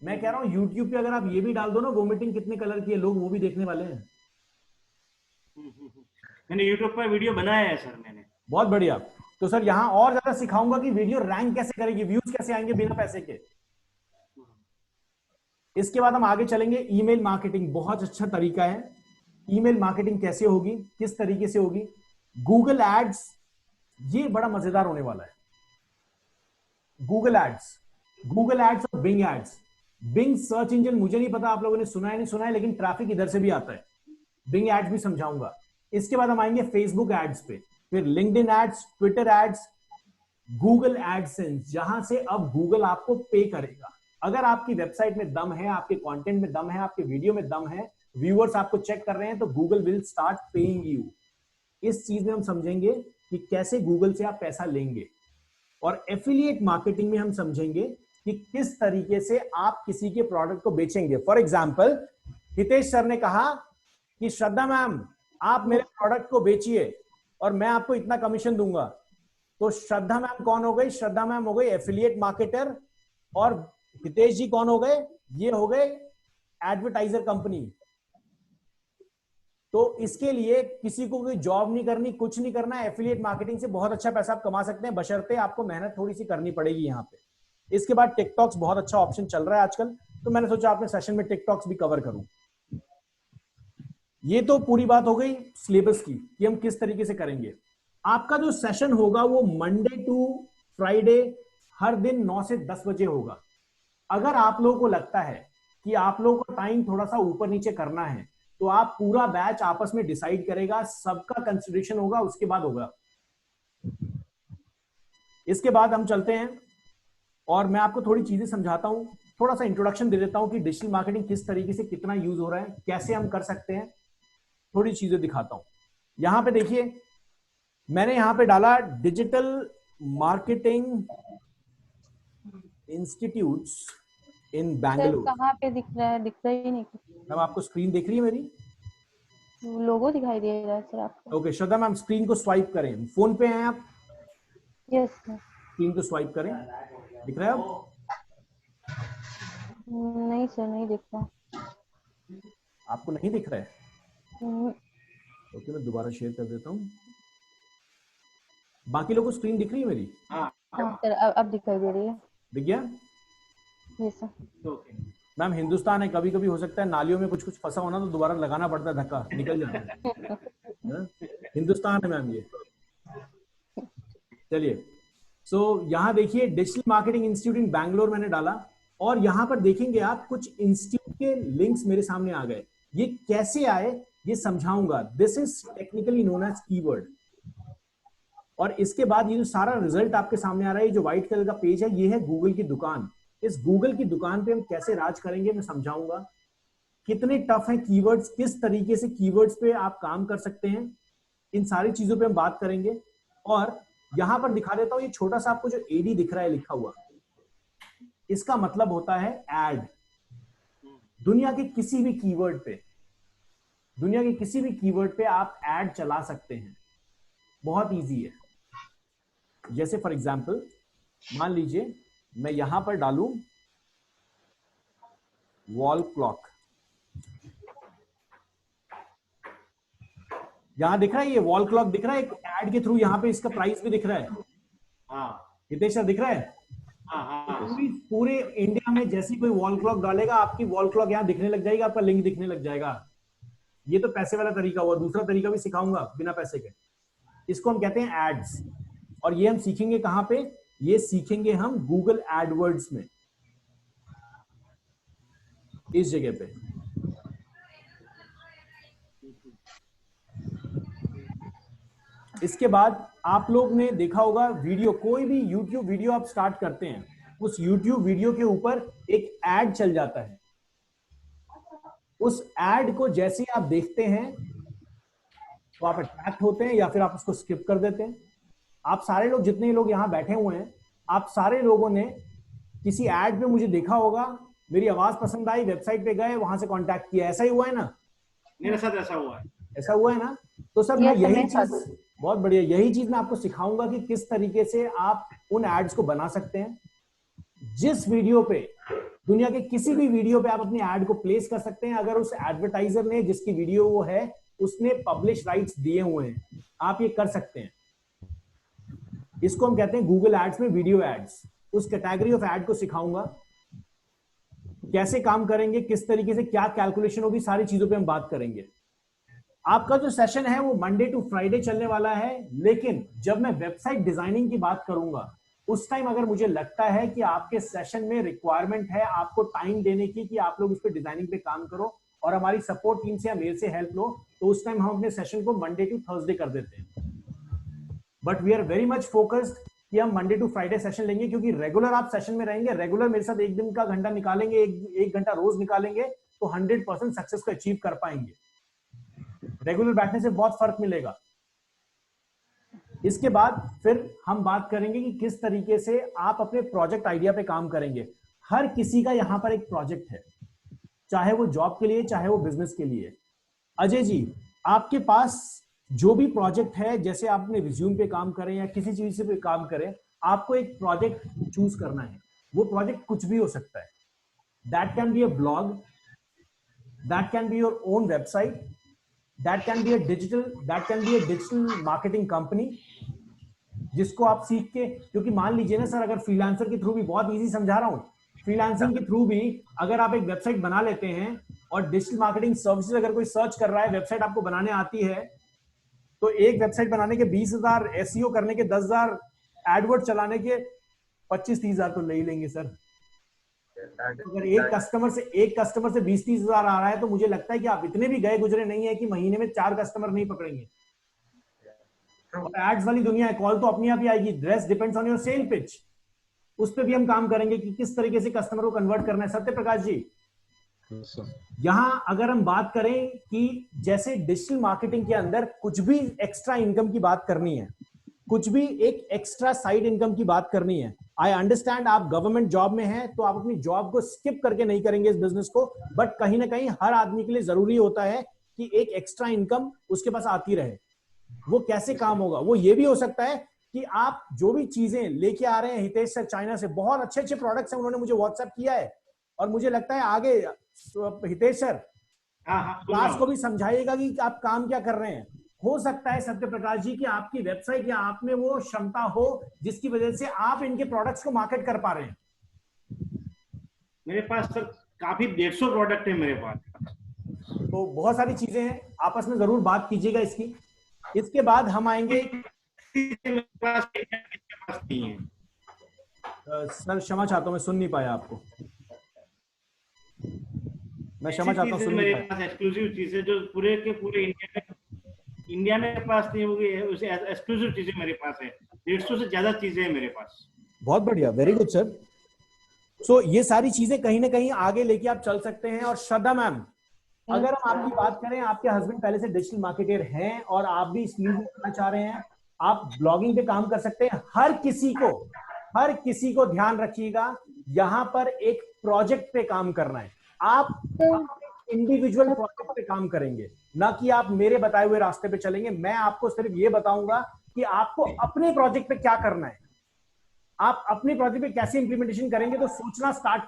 मैं कह रहा हूं यूट्यूब पे अगर आप ये भी डाल दो ना, वोमिटिंग कितने कलर की है, लोग वो भी देखने वाले हैं। मैंने यूट्यूब पर वीडियो बनाया है सर मैंने। बहुत बढ़िया। तो सर यहां और ज्यादा सिखाऊंगा कि वीडियो रैंक कैसे करेगी, व्यूज कैसे आएंगे बिना पैसे के। इसके बाद हम आगे चलेंगे। ईमेल मार्केटिंग बहुत अच्छा तरीका है। ईमेल मार्केटिंग कैसे होगी, किस तरीके से होगी? गूगल एड्स, ये बड़ा मजेदार होने वाला है। गूगल एड्स और Bing ads. Bing search engine, मुझे नहीं पता आप लोगों ने सुना है नहीं सुना है, लेकिन ट्रैफिक इधर से भी आता है। बिंग एड्स भी समझाऊंगा। इसके बाद हम आएंगे फेसबुक एड्स पे, फिर LinkedIn ads, Twitter ads, Google AdSense, जहां से अब गूगल आपको पे करेगा। अगर आपकी वेबसाइट में दम है, आपके कंटेंट में दम है, आपके वीडियो में दम है, व्यूअर्स आपको चेक कर रहे हैं, तो Google will start paying you. इस चीज में हम समझेंगे कि कैसे गूगल से आप पैसा लेंगे। और एफिलिएट मार्केटिंग में हम समझेंगे कि किस तरीके से आप किसी के प्रोडक्ट को बेचेंगे। फॉर एग्जाम्पल, हितेश सर ने कहा कि श्रद्धा मैम आप मेरे प्रोडक्ट को बेचिए और मैं आपको इतना कमीशन दूंगा। तो श्रद्धा मैम कौन हो गई? श्रद्धा मैम हो गई एफिलिएट मार्केटर, और हितेश जी कौन हो गए? ये हो गए एडवर्टाइजर कंपनी। तो इसके लिए किसी को कोई जॉब नहीं करनी, कुछ नहीं करना है। एफिलिएट मार्केटिंग से बहुत अच्छा पैसा आप कमा सकते हैं, बशर्ते आपको मेहनत थोड़ी सी करनी पड़ेगी यहाँ पे। इसके बाद टिकटॉक्स बहुत अच्छा ऑप्शन चल रहा है आजकल, तो मैंने सोचा अपने सेशन में टिकटॉक्स भी कवर करूं। ये तो पूरी बात हो गई सिलेबस की कि हम किस तरीके से करेंगे। आपका जो सेशन होगा वो मंडे टू फ्राइडे हर दिन 9 से 10 बजे होगा। अगर आप लोगों को लगता है कि आप लोगों को टाइम थोड़ा सा ऊपर नीचे करना है, तो आप पूरा बैच आपस में डिसाइड करेगा, सबका कंसिडरेशन होगा, उसके बाद होगा। इसके बाद हम चलते हैं और मैं आपको थोड़ी चीजें समझाता हूं, थोड़ा सा इंट्रोडक्शन दे देता हूं कि डिजिटल मार्केटिंग किस तरीके से कितना यूज हो रहा है, कैसे हम कर सकते हैं, थोड़ी चीजें दिखाता हूं। यहां पे देखिए, मैंने यहां पे डाला डिजिटल मार्केटिंग इंस्टीट्यूट्स इन बैंगलोर। कहाँ पे दिख रहा है? दिख रहा ही नहीं। मैम आपको स्क्रीन दिख रही है मेरी? लोगो दिखाई दे रहा है सर आपको। ओके श्रद्धा मैम, स्क्रीन को स्वाइप करें। फोन पे हैं आप? Yes sir. स्क्रीन को स्वाइप करें, दिख रहा है अब? नहीं सर, नहीं दिख रहा। आपको नहीं दिख रहा है? ओके, मैं दोबारा शेयर कर देता हूं। बाकी लोगों को स्क्रीन दिख रही है मेरी? हाँ सर, अब दिखाई दे रही है। दिख गया? Yes sir. मैम हिंदुस्तान है, कभी कभी हो सकता है नालियों में कुछ कुछ फंसा होना, तो दोबारा लगाना पड़ता है, धक्का निकल जाता है। हिंदुस्तान है मैम ये। चलिए, सो यहाँ देखिए डिजिटल मार्केटिंग इंस्टीट्यूट इन बैंगलोर मैंने डाला, और यहाँ पर देखेंगे आप कुछ इंस्टीट्यूट के लिंक्स मेरे सामने आ गए। ये कैसे आए ये समझाऊंगा। This is technically known as keyword. और इसके बाद ये जो सारा रिजल्ट आपके सामने आ रहा है, ये जो व्हाइट कलर का पेज है, ये है गूगल की दुकान। इस गूगल की दुकान पे हम कैसे राज करेंगे मैं समझाऊंगा। कितने टफ है कीवर्ड्स, किस तरीके से कीवर्ड्स पे आप काम कर सकते हैं, इन सारी चीजों पे हम बात करेंगे। और यहां पर दिखा देता हूं, ये छोटा सा आपको जो एडी दिख रहा है लिखा हुआ, इसका मतलब होता है एड। दुनिया के किसी भी कीवर्ड पे, दुनिया के किसी भी कीवर्ड पे आप एड चला सकते हैं, बहुत इजी है। जैसे फॉर एग्जांपल मान लीजिए मैं यहां पर डालूं वॉल क्लॉक, यहाँ दिख रहा है, ये वॉल क्लॉक दिख रहा है एक एड के थ्रू, यहाँ पे इसका प्राइस भी दिख रहा है। हाँ हितेश सर दिख रहा है? हाँ। पूरे इंडिया में जैसी कोई वॉल क्लॉक डालेगा, आपकी वॉल क्लॉक यहाँ दिखने लग जाएगी, आपका लिंक दिखने लग जाएगा। ये तो पैसे वाला तरीका हुआ। दूसरा तरीका भी सिखाऊंगा बिना पैसे के, इसको हम कहते हैं एड्स। और ये हम सीखेंगे कहां पे? ये सीखेंगे हम गूगल एडवर्ड्स में, इस जगह पे। इसके बाद आप लोग ने देखा होगा वीडियो, कोई भी YouTube वीडियो आप स्टार्ट करते हैं, उस YouTube वीडियो के ऊपर एक एड चल जाता है। उस एड को जैसे आप देखते हैं तो आप अट्रैक्ट होते हैं या फिर आप उसको स्किप कर देते हैं। आप सारे लोग, जितने लोग यहां बैठे हुए हैं, आप सारे लोगों ने किसी एड पे मुझे देखा होगा, मेरी आवाज पसंद आई, वेबसाइट पे गए, वहां से कांटेक्ट किया। ऐसा ही हुआ है ना? मेरे साथ ऐसा हुआ है। ऐसा हुआ है ना? तो सर मैं यही चीज, बहुत बढ़िया, यही चीज मैं आपको सिखाऊंगा कि किस तरीके से आप उन एड्स को बना सकते हैं। जिस वीडियो पे, दुनिया के किसी भी वीडियो पे आप अपनी एड को प्लेस कर सकते हैं, अगर उस एडवर्टाइजर ने, जिसकी वीडियो वो है, उसने पब्लिश राइट्स दिए हुए हैं, आप ये कर सकते हैं। इसको हम कहते हैं गूगल एड्स में वीडियो एड्स। उस कैटेगरी ऑफ एड को सिखाऊंगा, कैसे काम करेंगे, किस तरीके से क्या कैलकुलेशन होगी, सारी चीजों पे हम बात करेंगे। आपका जो सेशन है वो मंडे टू फ्राइडे चलने वाला है, लेकिन जब मैं वेबसाइट डिजाइनिंग की बात करूंगा, उस टाइम अगर मुझे लगता है कि आपके सेशन में रिक्वायरमेंट है आपको टाइम देने की, कि आप लोग इस पे डिजाइनिंग पे काम करो और हमारी सपोर्ट टीम से या मेरे से हेल्प लो, तो उस टाइम हम अपने सेशन को मंडे टू थर्सडे कर देते हैं। But we are very much focused कि हम मंडे टू फ्राइडे सेशन लेंगे, क्योंकि रेगुलर आप सेशन में रहेंगे, रेगुलर मेरे साथ एक दिन का घंटा निकालेंगे, एक घंटा रोज निकालेंगे, तो 100% सक्सेस को अचीव कर पाएंगे। रेगुलर बैठने से बहुत फर्क मिलेगा। इसके बाद फिर हम बात करेंगे कि किस तरीके से आप अपने प्रोजेक्ट आइडिया पे काम करेंगे। हर किसी का यहां पर एक प्रोजेक्ट है, चाहे वो जॉब के लिए, चाहे वो बिजनेस के लिए। अजय जी, आपके पास जो भी प्रोजेक्ट है, जैसे आप अपने रिज्यूम पे काम करें या किसी चीज से पे काम करें, आपको एक प्रोजेक्ट चूज करना है। वो प्रोजेक्ट कुछ भी हो सकता है। That can be a blog, that can be your own website, that can be a digital marketing company, जिसको आप सीख के, क्योंकि मान लीजिए ना सर, अगर फ्रीलांसर के थ्रू भी, बहुत इजी समझा रहा हूं, फ्रीलांसिंग के थ्रू भी अगर आप एक वेबसाइट बना लेते हैं और डिजिटल मार्केटिंग सर्विसेज अगर कोई सर्च कर रहा है, वेबसाइट आपको बनाने आती है, तो एक वेबसाइट बनाने के 20,000, SEO करने के 10,000, एडवर्ड चलाने के 25-30,000 तो ले ही लेंगे सर। अगर एक कस्टमर से 20-30 हजार आ रहा है, तो मुझे लगता है कि आप इतने भी गए गुजरे नहीं है कि महीने में 4 कस्टमर नहीं पकड़ेंगे। और एड्स वाली दुनिया है, कॉल तो अपनी आप ही आएगी। Dress depends on your sale pitch, उस पर भी हम काम करेंगे कि किस तरीके से कस्टमर को कन्वर्ट करना है। सत्य प्रकाश जी, यहां अगर हम बात करें कि जैसे डिजिटल मार्केटिंग के अंदर कुछ भी एक्स्ट्रा इनकम की बात करनी है, कुछ भी एक एक्स्ट्रा साइड इनकम की बात करनी है, आई अंडरस्टैंड आप गवर्नमेंट जॉब में हैं, तो आप अपनी जॉब को स्किप करके नहीं करेंगे इस बिजनेस को, बट कहीं ना कहीं हर आदमी के लिए जरूरी होता है कि एक एक्स्ट्रा इनकम उसके पास आती रहे। वो कैसे काम होगा? वो ये भी हो सकता है कि आप जो भी चीजें लेके आ रहे हैं, हितेश सर चाइना से बहुत अच्छे अच्छे प्रोडक्ट्स हैं, उन्होंने मुझे व्हाट्सएप किया है, और मुझे लगता है आगे हितेश सर क्लास को भी समझाइएगा कि आप काम क्या कर रहे हैं। हो सकता है सत्य प्रकाश जी की आपकी वेबसाइट या आप में वो क्षमता हो जिसकी वजह से आप इनके प्रोडक्ट्स को मार्केट कर पा रहे हैं। मेरे पास सर काफी 150 प्रोडक्ट है मेरे पास, तो बहुत सारी चीजें हैं, आपस में जरूर बात कीजिएगा इसकी। इसके बाद हम आएंगे, सर क्षमा चाहता हूं, मैं सुन नहीं पाया आपको, मैं क्षमा चाहता हूं, सुन नहीं पाया। मेरे पास एक्सक्लूसिव चीजें जो पूरे के पूरे इंडिया में पास नहीं होगी, उसे एक्सक्लूसिव चीजें मेरे पास है। 150 से ज्यादा चीजें हैं मेरे पास। बहुत बढ़िया, वेरी गुड सर। सो ये सारी चीजें कहीं ना कहीं आगे लेके आप चल सकते हैं। और श्रद्धा मैम, अगर हम आपकी बात करें, आपके हस्बैंड पहले से डिजिटल मार्केटर हैं और आप भी इस फील्ड में करना चाह रहे हैं, आप ब्लॉगिंग पे काम कर सकते हैं। हर किसी को ध्यान रखिएगा, यहाँ पर एक प्रोजेक्ट पे काम करना है। आप इंडिविजुअल प्रोजेक्ट पे काम करेंगे, ना कि आप मेरे बताए हुए रास्ते पे चलेंगे। मैं आपको सिर्फ ये बताऊंगा कि आपको अपने प्रोजेक्ट पे क्या करना है, आप अपने प्रोजेक्ट पे कैसे इंप्लीमेंटेशन करेंगे। तो सोचना स्टार्ट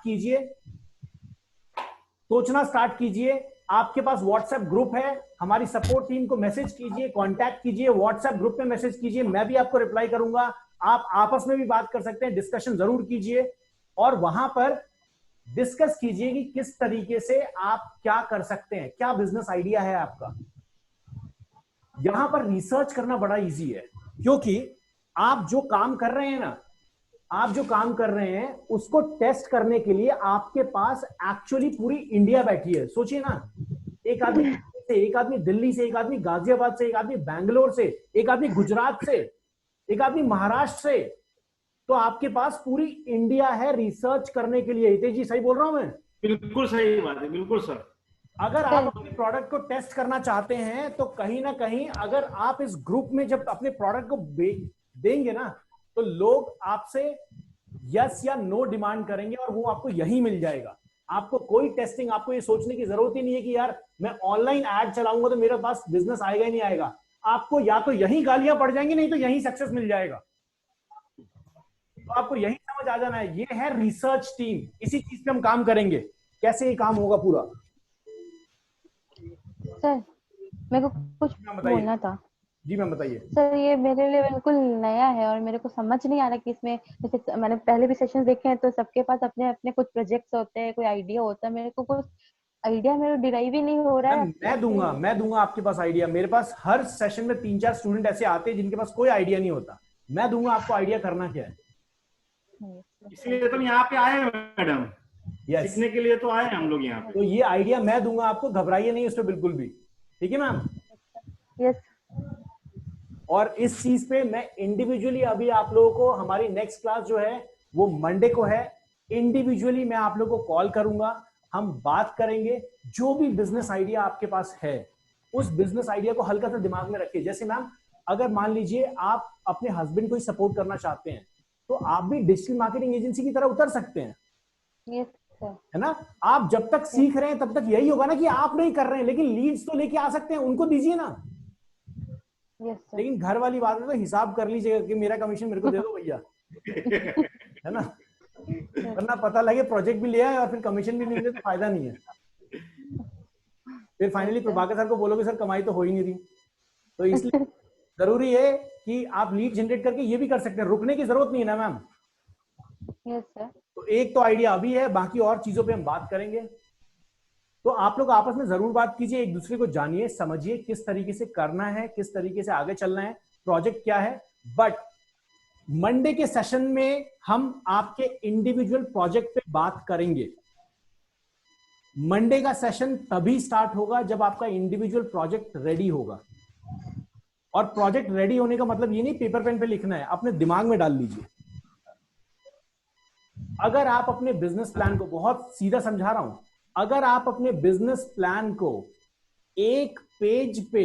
कीजिए आपके पास व्हाट्सएप ग्रुप है, हमारी सपोर्ट टीम को मैसेज कीजिए, कांटेक्ट कीजिए, व्हाट्सएप ग्रुप में मैसेज कीजिए, मैं भी आपको रिप्लाई करूंगा। आप आपस में भी बात कर सकते हैं, डिस्कशन जरूर कीजिए और वहां पर डिस्कस कीजिए कि किस तरीके से आप क्या कर सकते हैं, क्या बिजनेस आइडिया है आपका। यहां पर रिसर्च करना बड़ा इजी है, क्योंकि आप जो काम कर रहे हैं ना, आप जो काम कर रहे हैं उसको टेस्ट करने के लिए आपके पास एक्चुअली पूरी इंडिया बैठी है। सोचिए ना, एक आदमी से, एक आदमी दिल्ली से, एक आदमी गाजियाबाद से, एक आदमी बैंगलोर से, एक आदमी गुजरात से, एक आदमी महाराष्ट्र से, तो आपके पास पूरी इंडिया है रिसर्च करने के लिए। हितेश जी, सही बोल रहा हूं मैं? बिल्कुल सही बात है, बिल्कुल सर। अगर आप अपने प्रोडक्ट को टेस्ट करना चाहते हैं तो कहीं ना कहीं अगर आप इस ग्रुप में जब अपने प्रोडक्ट को देंगे ना, तो लोग आपसे यस या नो डिमांड करेंगे और वो आपको यही मिल जाएगा। आपको कोई टेस्टिंग, आपको ये सोचने की जरूरत ही नहीं है कि यार मैं ऑनलाइन ऐड चलाऊंगा तो मेरे पास बिजनेस आएगा ही नहीं आएगा। आपको या तो यही गालियां पड़ जाएंगी, नहीं तो यही सक्सेस मिल जाएगा। तो आपको यही समझ आ जाना है, ये है रिसर्च टीम, इसी चीज पे हम काम करेंगे। कैसे ये काम होगा पूरा? सर मेरे को कुछ बोलना था। जी मैम बताइए। सर ये मेरे लिए बिल्कुल नया है और मेरे को समझ नहीं आ रहा कि इसमें, जैसे मैंने पहले भी सेशंस देखे हैं तो सबके पास अपने अपने कुछ प्रोजेक्ट्स होते हैं, कोई आइडिया होता है, मेरे को कुछ आइडिया मेरे डिराइव ही नहीं हो रहा है। मैं दूंगा आपके पास आइडिया। मेरे पास हर सेशन में 3-4 स्टूडेंट ऐसे आते हैं जिनके पास कोई आइडिया नहीं होता। मैं दूंगा आपको आइडिया करना क्या है। इसलिए तो यहाँ पे आए मैडम, सीखने के लिए तो आए हम लोग यहाँ पे। तो ये आइडिया मैं दूंगा आपको, घबराइए नहीं उस पर बिल्कुल भी, ठीक है मैम? यस। और इस चीज पे मैं इंडिविजुअली अभी आप लोगों को, हमारी नेक्स्ट क्लास जो है वो मंडे को है, इंडिविजुअली मैं आप लोगों को कॉल करूंगा, हम बात करेंगे। जो भी बिजनेस आइडिया आपके पास है उस बिजनेस आइडिया को हल्का सा दिमाग में रखिए। जैसे मैम, अगर मान लीजिए आप अपने हस्बैंड को ही सपोर्ट करना चाहते हैं तो आप भी डिजिटल मार्केटिंग एजेंसी की तरह उतर सकते हैं। Yes sir. है ना? आप जब तक सीख रहे हैं तब तक यही होगा ना कि आप नहीं कर रहे हैं, लेकिन लीड्स तो लेके आ सकते हैं, उनको दीजिए ना। Yes sir. लेकिन घर वाली बात है तो हिसाब कर लीजिएगा कि मेरा कमीशन मेरे को दे दो भैया। है ना? वरना पता लगे प्रोजेक्ट भी लिया है और फिर कमीशन भी नहीं मिले तो फायदा नहीं है। फिर फाइनली प्रभाकर सर को बोलोगे सर कमाई तो हो ही नहीं रही। तो इसलिए जरूरी है कि आप लीड जनरेट करके ये भी कर सकते हैं, रुकने की जरूरत नहीं है ना मैम। Yes sir. तो एक तो आइडिया अभी है, बाकी और चीजों पे हम बात करेंगे। तो आप लोग आपस में जरूर बात कीजिए, एक दूसरे को जानिए, समझिए किस तरीके से करना है, किस तरीके से आगे चलना है, प्रोजेक्ट क्या है। बट मंडे के सेशन में हम आपके इंडिविजुअल प्रोजेक्ट पे बात करेंगे। मंडे का सेशन तभी स्टार्ट होगा जब आपका इंडिविजुअल प्रोजेक्ट रेडी होगा। और प्रोजेक्ट रेडी होने का मतलब ये नहीं पेपर पेन पे लिखना है, अपने दिमाग में डाल लीजिए। अगर आप अपने बिजनेस प्लान को, बहुत सीधा समझा रहा हूं, अगर आप अपने बिजनेस प्लान को एक पेज पे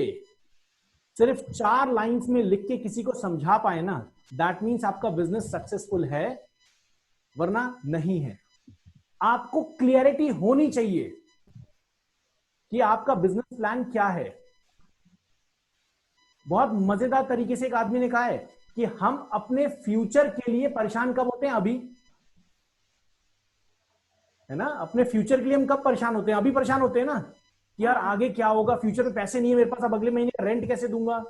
सिर्फ 4 लाइंस में लिख के किसी को समझा पाए ना, दैट मीन्स आपका बिजनेस सक्सेसफुल है, वरना नहीं है। आपको क्लियरिटी होनी चाहिए कि आपका बिजनेस प्लान क्या है। बहुत मजेदार तरीके से एक आदमी ने कहा है कि हम अपने फ्यूचर के लिए परेशान कब होते हैं? अभी। है ना? अपने फ्यूचर के लिए हम कब परेशान होते हैं? अभी परेशान होते हैं ना कि यार आगे क्या होगा, फ्यूचर में पैसे नहीं है मेरे पास, अब अगले महीने रेंट कैसे दूंगा।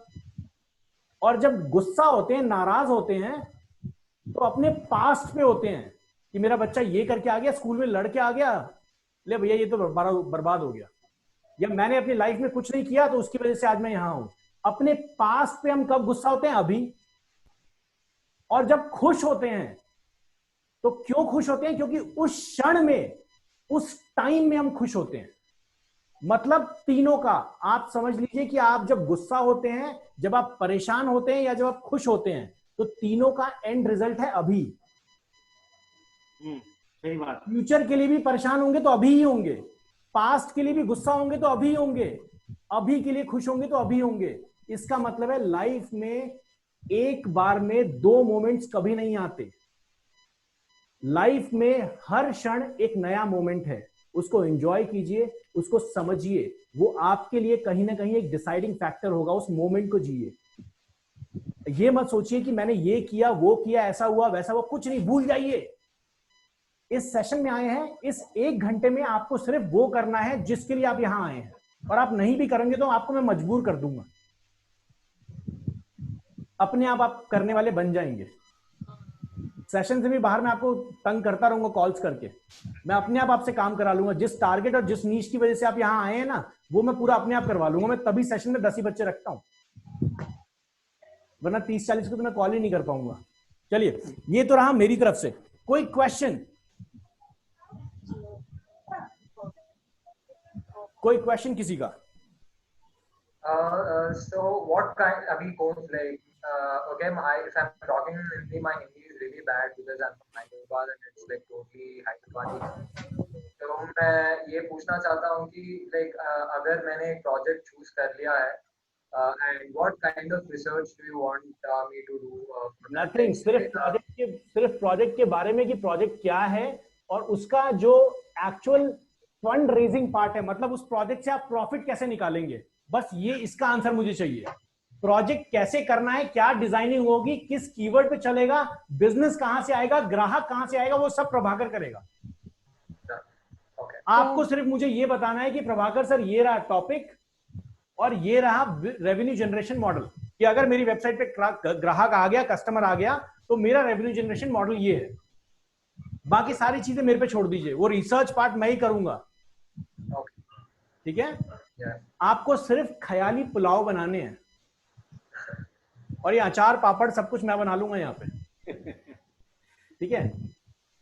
और जब गुस्सा होते हैं, नाराज होते हैं, तो अपने पास्ट पे होते हैं कि मेरा बच्चा ये करके आ गया, स्कूल में लड़के आ गया, ले भैया ये तो बर्बाद हो गया, या मैंने अपनी लाइफ में कुछ नहीं किया तो उसकी वजह से आज मैं यहां हूं। अपने पास्ट पे हम कब गुस्सा होते हैं? अभी। और जब खुश होते हैं तो क्यों खुश होते हैं? क्योंकि उस क्षण में, उस टाइम में हम खुश होते हैं। मतलब तीनों का आप समझ लीजिए कि आप जब गुस्सा होते हैं, जब आप परेशान होते हैं, या जब आप खुश होते हैं, तो तीनों का एंड रिजल्ट है अभी। सही बात। फ्यूचर के लिए भी परेशान होंगे तो अभी ही होंगे, पास्ट के लिए भी गुस्सा होंगे तो अभी होंगे, अभी के लिए खुश होंगे तो अभी होंगे। इसका मतलब है लाइफ में एक बार में 2 मोमेंट्स कभी नहीं आते। लाइफ में हर क्षण एक नया मोमेंट है, उसको एंजॉय कीजिए, उसको समझिए, वो आपके लिए कहीं ना कहीं एक डिसाइडिंग फैक्टर होगा। उस मोमेंट को जिए। ये मत सोचिए कि मैंने ये किया, वो किया, ऐसा हुआ वैसा हुआ, कुछ नहीं, भूल जाइए। इस सेशन में आए हैं, इस 1 घंटे में आपको सिर्फ वो करना है जिसके लिए आप यहां आए हैं, और आप नहीं भी करेंगे तो आपको मैं मजबूर कर दूंगा, अपने आप करने वाले बन जाएंगे। सेशन से भी बाहर मैं आपको तंग करता रहूंगा कॉल्स करके, मैं अपने आप आपसे काम करा लूंगा। जिस टारगेट और जिस नीश की वजह से आप यहाँ आए हैं ना, वो मैं पूरा अपने आप करवा लूंगा। मैं तभी सेशन में 10 ही बच्चे रखता हूँ, वरना 30-40 को तो मैं कॉल ही नहीं कर पाऊंगा। चलिए, ये तो रहा मेरी तरफ से। कोई क्वेश्चन? कोई क्वेश्चन किसी का? So what kind abhi goes like okay, if I'm talking in Hindi, my Hindi is really bad because I'm from Hyderabad and it's like totally Hyderabadi. तो मैं ये पूछना चाहता हूँ कि like अगर मैंने एक project choose कर लिया है and what kind of research do you want me to do? Nothing, सिर्फ प्रोजेक्ट के बारे में कि प्रोजेक्ट क्या है और उसका जो एक्चुअल फंड रेजिंग पार्ट है, मतलब उस प्रोजेक्ट से आप प्रॉफिट कैसे निकालेंगे, बस ये इसका आंसर मुझे चाहिए। प्रोजेक्ट कैसे करना है, क्या डिजाइनिंग होगी, किस कीवर्ड पे चलेगा, बिजनेस कहां से आएगा, ग्राहक कहां से आएगा, वो सब प्रभाकर करेगा। आपको सिर्फ मुझे ये बताना है कि प्रभाकर सर ये रहा टॉपिक और ये रहा रेवेन्यू जनरेशन मॉडल, कि अगर मेरी वेबसाइट पे ग्राहक आ गया, कस्टमर आ गया, तो मेरा रेवेन्यू जनरेशन मॉडल ये है। बाकी सारी चीजें मेरे पे छोड़ दीजिए, वो रिसर्च पार्ट मैं ही करूंगा। ठीक है? आपको सिर्फ ख्याली पुलाव बनाने हैं और ये अचार पापड़ सब कुछ मैं बना लूंगा यहाँ पे। ठीक है?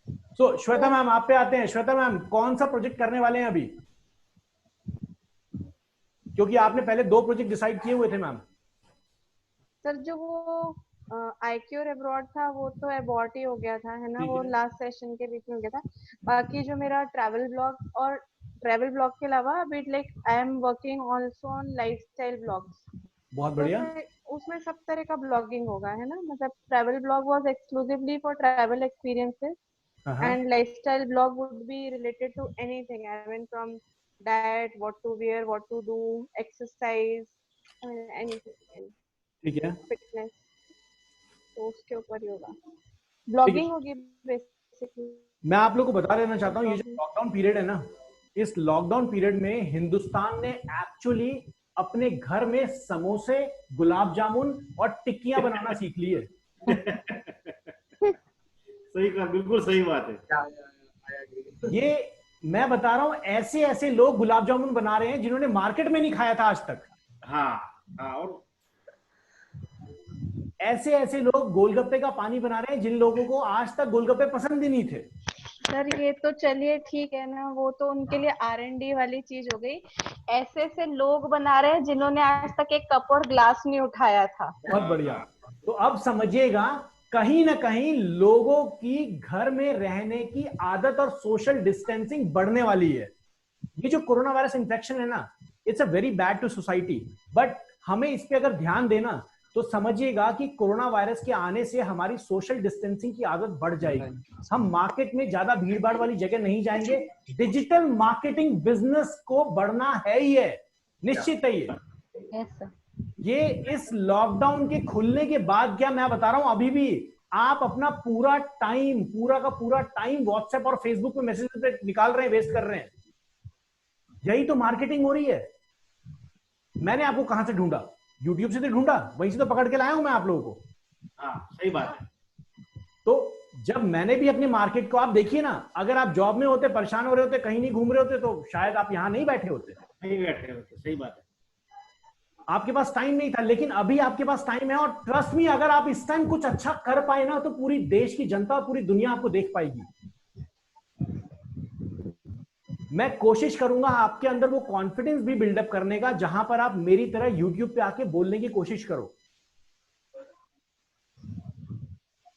सो श्वेता मैम, आप पे आते हैं। श्वेता मैम, कौन सा प्रोजेक्ट करने वाले हैं अभी? क्योंकि आपने पहले 2 प्रोजेक्ट डिसाइड किए हुए थे मैम। सर जो वो IQR अब्रॉड था वो तो अबॉर्ट ही हो गया था, है ना, वो लास्ट सेशन के बीच में हो गया था। बाकी जो मेरा ट्रैवल ब्लॉग के अलावा अभी like I am working also on lifestyle blogs. बहुत बढ़िया। उसमें सब तरह का ब्लॉगिंग होगा, है ना, मतलब travel blog was exclusively for travel experiences and lifestyle blog would be related to anything, I mean from diet, what to wear, what to do, exercise, I mean anything। ठीक है, फिटनेस, तो उसके ऊपर ही होगा, ब्लॉगिंग होगी basically. मैं आप लोगों को बता देना चाहता हूँ, ये जो लॉकडाउन पीरियड है ना, इस लॉकडाउन पीरियड में हिंदुस्तान ने एक्चुअली अपने घर में समोसे, गुलाब जामुन और टिक्कियां बनाना सीख ली है। सही कहा, बिल्कुल सही बात है। ये मैं बता रहा हूं, ऐसे ऐसे लोग गुलाब जामुन बना रहे हैं जिन्होंने मार्केट में नहीं खाया था आज तक। हाँ, और ऐसे ऐसे लोग गोलगप्पे का पानी बना रहे हैं जिन लोगों को आज तक गोलगप्पे पसंद ही नहीं थे। सर ये तो चलिए ठीक है ना, वो तो उनके लिए R&D वाली चीज हो गई। ऐसे ऐसे लोग बना रहे हैं जिन्होंने आज तक एक कप और ग्लास नहीं उठाया था। बहुत बढ़िया। तो अब समझिएगा, कहीं ना कहीं लोगों की घर में रहने की आदत और सोशल डिस्टेंसिंग बढ़ने वाली है। ये जो कोरोना वायरस इन्फेक्शन है ना, it's a very bad to society, but हमें इस पे अगर ध्यान देना तो समझिएगा कि कोरोना वायरस के आने से हमारी सोशल डिस्टेंसिंग की आदत बढ़ जाएगी। हम मार्केट में ज्यादा भीड़ भाड़ वाली जगह नहीं जाएंगे। डिजिटल मार्केटिंग बिजनेस को बढ़ना है ही है, निश्चित है ये इस लॉकडाउन के खुलने के बाद, क्या मैं बता रहा हूं, अभी भी आप अपना पूरा का पूरा टाइम व्हाट्सएप और फेसबुक पे मैसेज पे निकाल रहे हैं, वेस्ट कर रहे हैं। यही तो मार्केटिंग हो रही है। मैंने आपको कहां से ढूंढा? यूट्यूब से तो ढूंढा, वहीं से तो पकड़ के लाया हूं मैं आप लोगों को। हाँ, सही बात है। तो जब मैंने भी अपने मार्केट को, आप देखिए ना, अगर आप जॉब में होते, परेशान हो रहे होते, कहीं नहीं घूम रहे होते, तो शायद आप यहां नहीं बैठे होते। सही बात है। आपके पास टाइम नहीं था, लेकिन अभी आपके पास टाइम है। और ट्रस्ट मी, अगर आप इस टाइम कुछ अच्छा कर पाए ना, तो पूरी देश की जनता, पूरी दुनिया आपको देख पाएगी। मैं कोशिश करूंगा आपके अंदर वो कॉन्फिडेंस भी बिल्डअप करने का, जहां पर आप मेरी तरह यूट्यूब पे आके बोलने की कोशिश करो।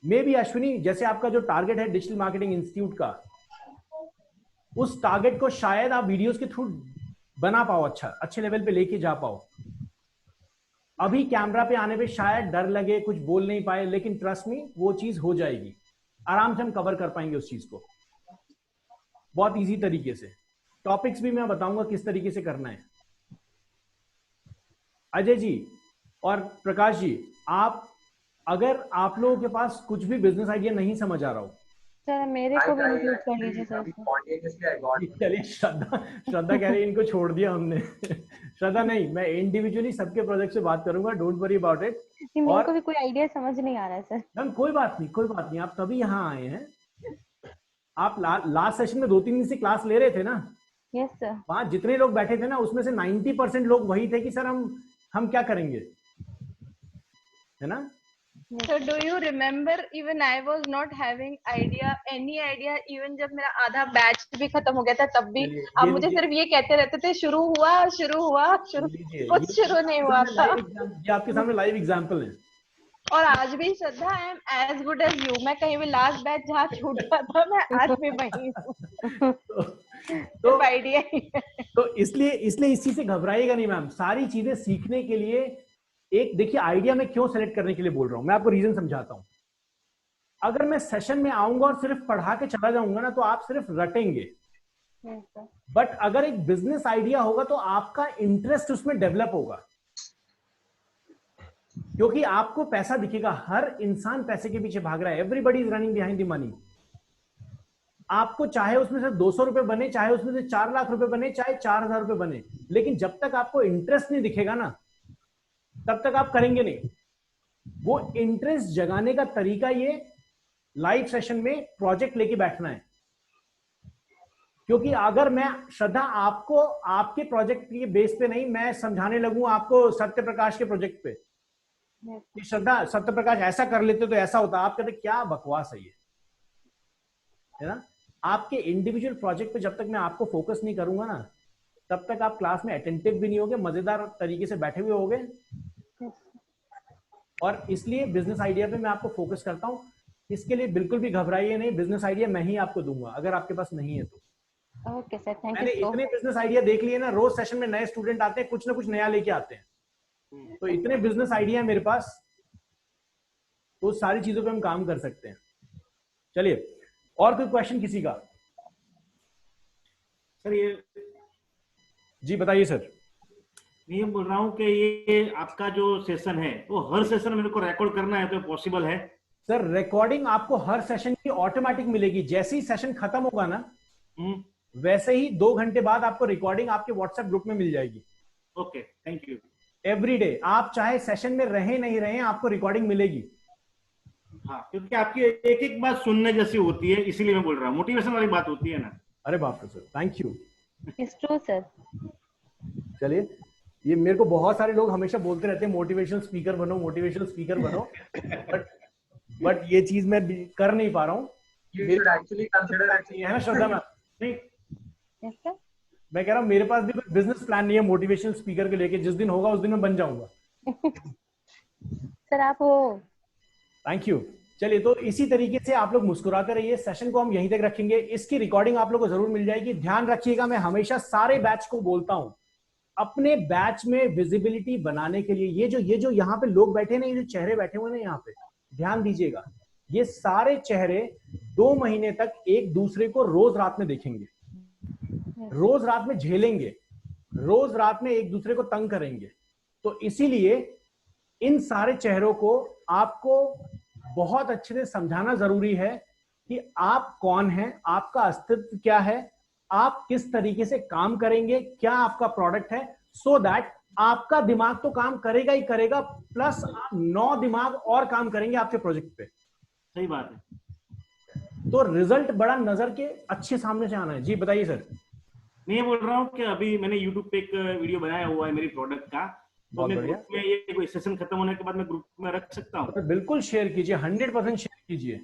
मे बी अश्विनी, जैसे आपका जो टारगेट है डिजिटल मार्केटिंग इंस्टीट्यूट का, उस टारगेट को शायद आप वीडियोस के थ्रू बना पाओ, अच्छे लेवल पे लेके जा पाओ। अभी कैमरा पे आने पे शायद डर लगे, कुछ बोल नहीं पाए, लेकिन ट्रस्ट मी, वो चीज हो जाएगी। आराम से हम कवर कर पाएंगे उस चीज को बहुत इजी तरीके से। टॉपिक्स भी मैं बताऊंगा किस तरीके से करना है। अजय जी और प्रकाश जी, अगर आप लोगों के पास कुछ भी बिजनेस आइडिया नहीं समझ आ रहा हो, सर मेरे को भी इंक्लूड कर लीजिए सर इसमें। Spontaneously I got चलिए श्रद्धा कह रही है इनको छोड़ दिया हमने। श्रद्धा नहीं, मैं इंडिविजुअली सबके प्रोजेक्ट से बात करूंगा, डोंट वरी अबाउट इट। मेरे को भी कोई आइडिया समझ नहीं आ रहा है सर। मैम कोई बात नहीं, कोई बात नहीं, आप तभी यहाँ आए हैं। आप लास्ट सेशन में 2-3 दिन से क्लास ले रहे थे ना? Yes sir. वहां जितने लोग बैठे थे ना उसमें से 90% लोग वही थे कि सर हम क्या करेंगे, है ना? So do you remember even I was not having any idea even जब मेरा आधा बैच भी खत्म हो गया था तब भी आप मुझे सिर्फ ये कहते रहते थे शुरू हुआ कुछ शुरू नहीं हुआ था। ये आपके सामने लाइव एग्जांपल है। और आज भी Shraddha I am as good as you. मैं कहीं भी लास्ट बैच जहाँ छूट गया था मैं आज भी वही हूँ। तो आइडिया ही है। तो इसलिए इस चीज से घबराइएगा नहीं मैम। सारी चीजें सीखने के लिए एक देखिए आइडिया में क्यों सेलेक्ट करने के लिए बोल रहा हूं, मैं आपको रीजन समझाता हूं। अगर मैं सेशन में आऊंगा और सिर्फ पढ़ा के चला जाऊंगा ना तो आप सिर्फ रटेंगे। बट अगर एक बिजनेस आइडिया होगा तो आपका इंटरेस्ट उसमें डेवलप होगा, क्योंकि आपको पैसा दिखेगा। हर इंसान पैसे के पीछे भाग रहा है, everybody is running behind the money. आपको चाहे उसमें से 200 रुपए बने, चाहे उसमें से 4 लाख रुपए बने, चाहे 4000 रुपए बने, लेकिन जब तक आपको इंटरेस्ट नहीं दिखेगा ना तब तक आप करेंगे नहीं। वो इंटरेस्ट जगाने का तरीका ये लाइव सेशन में प्रोजेक्ट लेके बैठना है। क्योंकि अगर मैं श्रद्धा आपको आपके प्रोजेक्ट के बेस पे नहीं मैं समझाने लगूं आपको सत्य प्रकाश के प्रोजेक्ट पे कि श्रद्धा सत्य प्रकाश ऐसा कर लेते तो ऐसा होता, आप कहते क्या बकवास है ये, है ना? आपके इंडिविजुअल प्रोजेक्ट पे जब तक मैं आपको फोकस नहीं करूंगा ना तब तक आप क्लास में अटेंटिव भी नहीं होगे, मजेदार तरीके से बैठे हुए होगे। और इसलिए बिजनेस आइडिया पे मैं आपको फोकस करता हूं। इसके लिए बिल्कुल भी घबराइए नहीं, बिजनेस आइडिया मैं ही आपको दूंगा अगर आपके पास नहीं है तो। ओके सर, थैंक मैंने यू। इतने बिजनेस आइडिया देख लिए ना, रोज सेशन में नए स्टूडेंट आते हैं, कुछ ना कुछ नया लेके आते हैं। तो इतने बिजनेस आइडिया है मेरे पास, तो सारी चीजों पे हम काम कर सकते हैं। चलिए और कोई क्वेश्चन किसी का? सर ये जी बताइए सर। मैं ये बोल रहा हूँ कि ये आपका जो सेशन है वो हर सेशन मेरे को रिकॉर्ड करना है तो पॉसिबल है? सर रिकॉर्डिंग आपको हर सेशन की ऑटोमेटिक मिलेगी। जैसे ही सेशन खत्म होगा ना वैसे ही 2 घंटे बाद आपको रिकॉर्डिंग आपके व्हाट्सएप ग्रुप में मिल जाएगी। Okay, thank you. एवरीडे आप चाहे सेशन में रहे नहीं रहे आपको रिकॉर्डिंग मिलेगी। हाँ, क्योंकि आपकी एक एक बात सुनने जैसी होती है, इसीलिए मैं बोल रहा हूँ, मोटिवेशन वाली बात होती है ना। अरे बाप रे sir, thank you. It's true sir. चलिए, ये मेरे को बहुत सारे लोग हमेशा बोलते रहते हैं मोटिवेशनल स्पीकर बनो, मोटिवेशनल स्पीकर बनो, बट ये चीज मैं कर नहीं पा रहा हूँ। है ना श्रद्धा मैम? नहीं, मैं कह रहा हूँ मेरे पास भी कोई बिजनेस प्लान नहीं है मोटिवेशनल स्पीकर के लेके। जिस दिन होगा उस दिन मैं बन जाऊंगा। सर आप हो। Thank you. चलिए, तो इसी तरीके से आप लोग मुस्कुराते रहिए। सेशन को हम यहीं तक रखेंगे, इसकी रिकॉर्डिंग आप लोगों को जरूर मिल जाएगी। ध्यान रखिएगा, मैं हमेशा सारे बैच को बोलता हूं, अपने बैच में विजिबिलिटी बनाने के लिए ये जो यहाँ पे लोग बैठे ना, ये जो चेहरे बैठे हुए ना यहाँ पे, ध्यान दीजिएगा, ये सारे चेहरे 2 महीने तक एक दूसरे को रोज रात में देखेंगे, रोज रात में झेलेंगे, रोज रात में एक दूसरे को तंग करेंगे। तो इसीलिए इन सारे चेहरों को आपको बहुत अच्छे से समझाना जरूरी है कि आप कौन हैं, आपका अस्तित्व क्या है, आप किस तरीके से काम करेंगे, क्या आपका प्रोडक्ट है, सो दैट आपका दिमाग तो काम करेगा ही करेगा, प्लस आप 9 दिमाग और काम करेंगे आपके प्रोजेक्ट पे। सही बात है। तो रिजल्ट बड़ा नजर के अच्छे सामने से आना है। जी बताइए सर। मैं ये बोल रहा हूँ कि अभी मैंने YouTube पे एक वीडियो बनाया हुआ है मेरी प्रोडक्ट का, तो मैं ग्रुप में ये कोई सेशन खत्म होने के बाद मैं ग्रुप में रख सकता हूँ? बिल्कुल शेयर कीजिए, 100% शेयर कीजिए।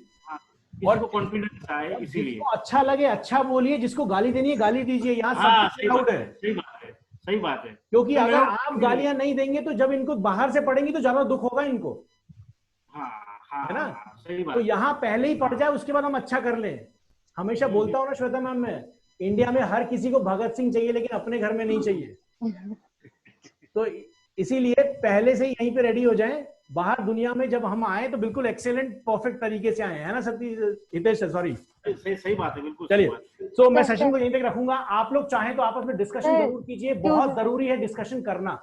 और कॉन्फिडेंस आए इसीलिए। अच्छा लगे अच्छा बोलिए, जिसको गाली देनी है गाली दीजिए, यहाँ सब आउट है। सही बात है, सही बात है। क्योंकि अगर आप गालियां नहीं देंगे तो जब इनको बाहर से पढ़ेंगी तो ज्यादा दुख होगा इनको। हाँ, है ना? सही बात। तो यहाँ पहले ही पढ़ जाए, उसके बाद हम अच्छा कर लें। हमेशा बोलता हूँ ना श्वेता मैम, मैं इंडिया में हर किसी को भगत सिंह चाहिए लेकिन अपने घर में नहीं चाहिए। तो इसीलिए पहले से ही यहीं पे रेडी हो जाएं, बाहर दुनिया में जब हम आए तो बिल्कुल एक्सेलेंट परफेक्ट तरीके से आए, है ना हितेश सर? सॉरी, सही बात है, बिल्कुल। चलिए, तो मैं सेशन को यहीं तक रखूंगा। आप लोग चाहें तो आपस में डिस्कशन जरूर कीजिए, बहुत जरूरी है डिस्कशन करना।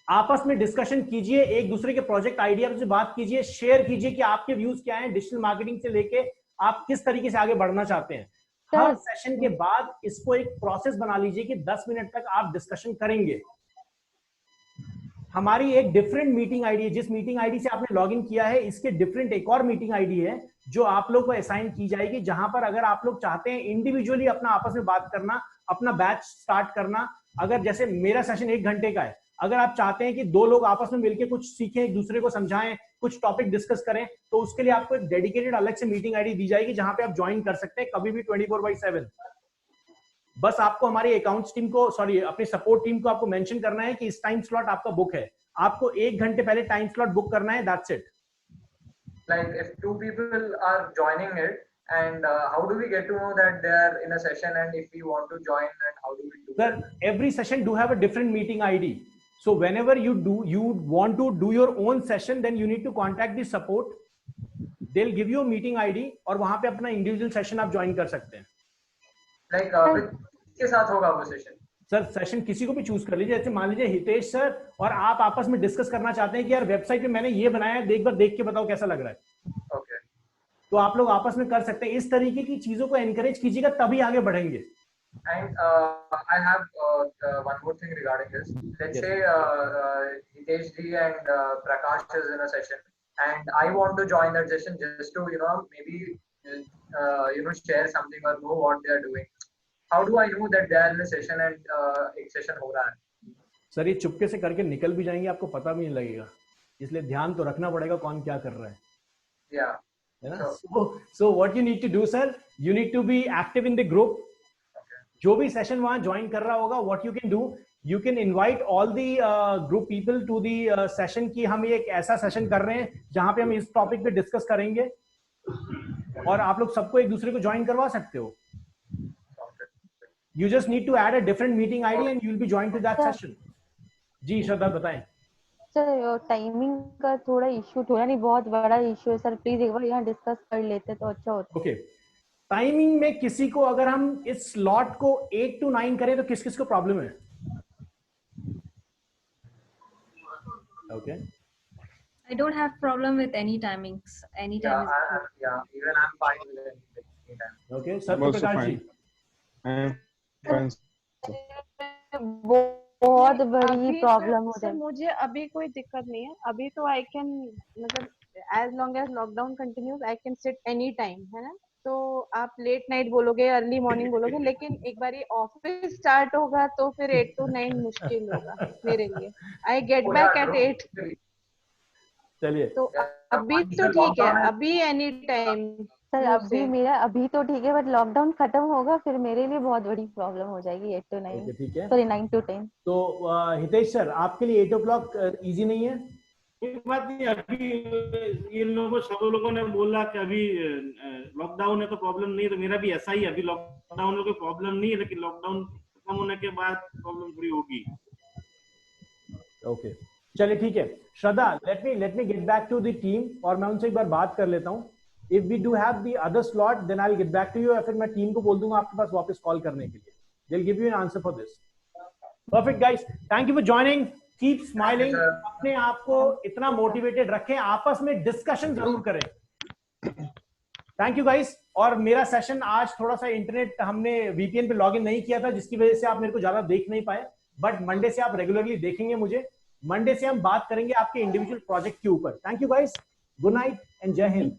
आपस में डिस्कशन कीजिए, एक दूसरे के प्रोजेक्ट आइडिया से बात कीजिए, शेयर कीजिए कि आपके व्यूज क्या हैं डिजिटल मार्केटिंग से लेके आप किस तरीके से आगे बढ़ना चाहते हैं। हर सेशन के बाद इसको एक प्रोसेस बना लीजिए कि 10 मिनट तक आप डिस्कशन करेंगे। हमारी एक डिफरेंट मीटिंग आईडी है, जिस मीटिंग आईडी से आपने लॉगिन किया है इसके डिफरेंट एक और मीटिंग आईडी है जो आप लोग को असाइन की जाएगी, जहां पर अगर आप लोग चाहते हैं इंडिविजुअली अपना आपस में बात करना, अपना बैच स्टार्ट करना, अगर जैसे मेरा सेशन 1 घंटे का है, अगर आप चाहते हैं कि 2 लोग आपस में मिलकर कुछ सीखें, एक दूसरे को समझाएं, कुछ टॉपिक डिस्कस करें, तो उसके लिए आपको एक डेडिकेटेड अलग से मीटिंग आईडी दी जाएगी जहां पे आप ज्वाइन कर सकते हैं कभी भी 24/7। बस आपको हमारी अकाउंट्स टीम को, सॉरी अपनी सपोर्ट टीम को आपको मेंशन करना है कि इस टाइम स्लॉट आपका बुक है, आपको 1 घंटे पहले टाइम स्लॉट बुक करना है, that's it. Like if 2 people are joining it, and how do we get to know that they are in a session, and if we want to join, and how do we do Sir, that? every session do have a different meeting ID. So whenever you want to do your own session, then you need to contact the support. They'll give you a meeting ID और वहां पे अपना individual session आप join कर सकते हैं। Like किसके साथ होगा वो session? सर सेशन किसी को भी चूज कर लीजिए, जैसे मान लीजिए हितेश सर और आप आपस में डिस्कस करना चाहते हैं कि यार वेबसाइट पे मैंने ये बनाया है, एक बार देख के बताओ कैसा लग रहा है। Okay. तो आप लोग आपस में कर सकते हैं। इस तरीके की चीजों को एनकरेज कीजिएगा तभी आगे बढ़ेंगे। And I have one more thing regarding this. Let's say Hitesh ji and Prakash is in a session, and I want to join that session just to maybe share something or know what they are doing. How do I know that they are in a session and एक session हो रहा है? Sir ये चुपके से करके निकल भी जाएंगे, आपको पता भी नहीं लगेगा, इसलिए ध्यान तो रखना पड़ेगा कौन क्या कर रहा है। Yeah. है ना? So what you need to do, sir, you need to be active in the group. जो भी सेशन वहां ज्वाइन कर रहा होगा, what you can do, you can invite all the group people to the session कि हम एक ऐसा सेशन कर रहे हैं जहां पे हम इस टॉपिक पे डिस्कस करेंगे, और आप लोग सबको एक दूसरे को ज्वाइन करवा सकते हो। You just need to add a different meeting ID and you'll be joined to that session. जी श्रद्धा बताएं। सर टाइमिंग का थोड़ा इशू, थोड़ा नहीं बहुत बड़ा इशू है सर, प्लीज एक बार यहाँ डिस्कस कर लेते तो अच्छा होता। ओके, टाइमिंग में किसी को अगर हम इस स्लॉट को 8 to 9 करें तो किस किस को प्रॉब्लम है? Okay, I don't have problem with any timings. Any time is Even I'm fine with any time. Okay Satya Prakash ji. बहुत बड़ी प्रॉब्लम हो जाए। मुझे अभी कोई दिक्कत नहीं है, अभी तो आई कैन, मतलब as long as lockdown continues I can sit any time, है ना। तो आप लेट नाइट बोलोगे, अर्ली मॉर्निंग बोलोगे, लेकिन एक बार ये ऑफिस स्टार्ट होगा तो फिर 8 to 9 मुश्किल होगा मेरे लिए। I get back at 8। चलिए तो अभी तो ठीक है, अभी एनी टाइम सर अभी मेरा अभी तो ठीक है, बट लॉकडाउन खत्म होगा फिर मेरे लिए बहुत बड़ी प्रॉब्लम हो जाएगी 8 to 9। ठीक है, सॉरी 9 to 10। तो हितेश सर आपके लिए 8 o'clock इजी नहीं है? एक बात नहीं, अभी इन लोगों सब लोगों ने बोला कि अभी लॉकडाउन है तो प्रॉब्लम नहीं है, तो मेरा भी ऐसा ही, अभी लॉकडाउन में कोई प्रॉब्लम नहीं है, लेकिन लॉकडाउन खत्म होने के बाद प्रॉब्लम थोड़ी होगी। ओके चलिए ठीक है। Shraddha let me get back to the team और मैं उनसे एक बार बात कर लेता हूँ। If we do have the other slot then I will get back to you, या फिर मैं टीम को बोल दूंगा आपके पास वापस कॉल करने के लिए। They will give you an answer for this. Perfect guys, thank you for joining, keep smiling, अपने आप को इतना मोटिवेटेड रखें, आपस में डिस्कशन जरूर करें। Thank you guys. और मेरा सेशन आज थोड़ा सा इंटरनेट हमने वीपीएन पे लॉगिन नहीं किया था, जिसकी वजह से आप मेरे को ज्यादा देख नहीं पाए, बट मंडे से आप रेगुलरली देखेंगे मुझे। मंडे से हम बात करेंगे आपके इंडिविजुअल प्रोजेक्ट के ऊपर। Thank you guys, good night and जय हिंद।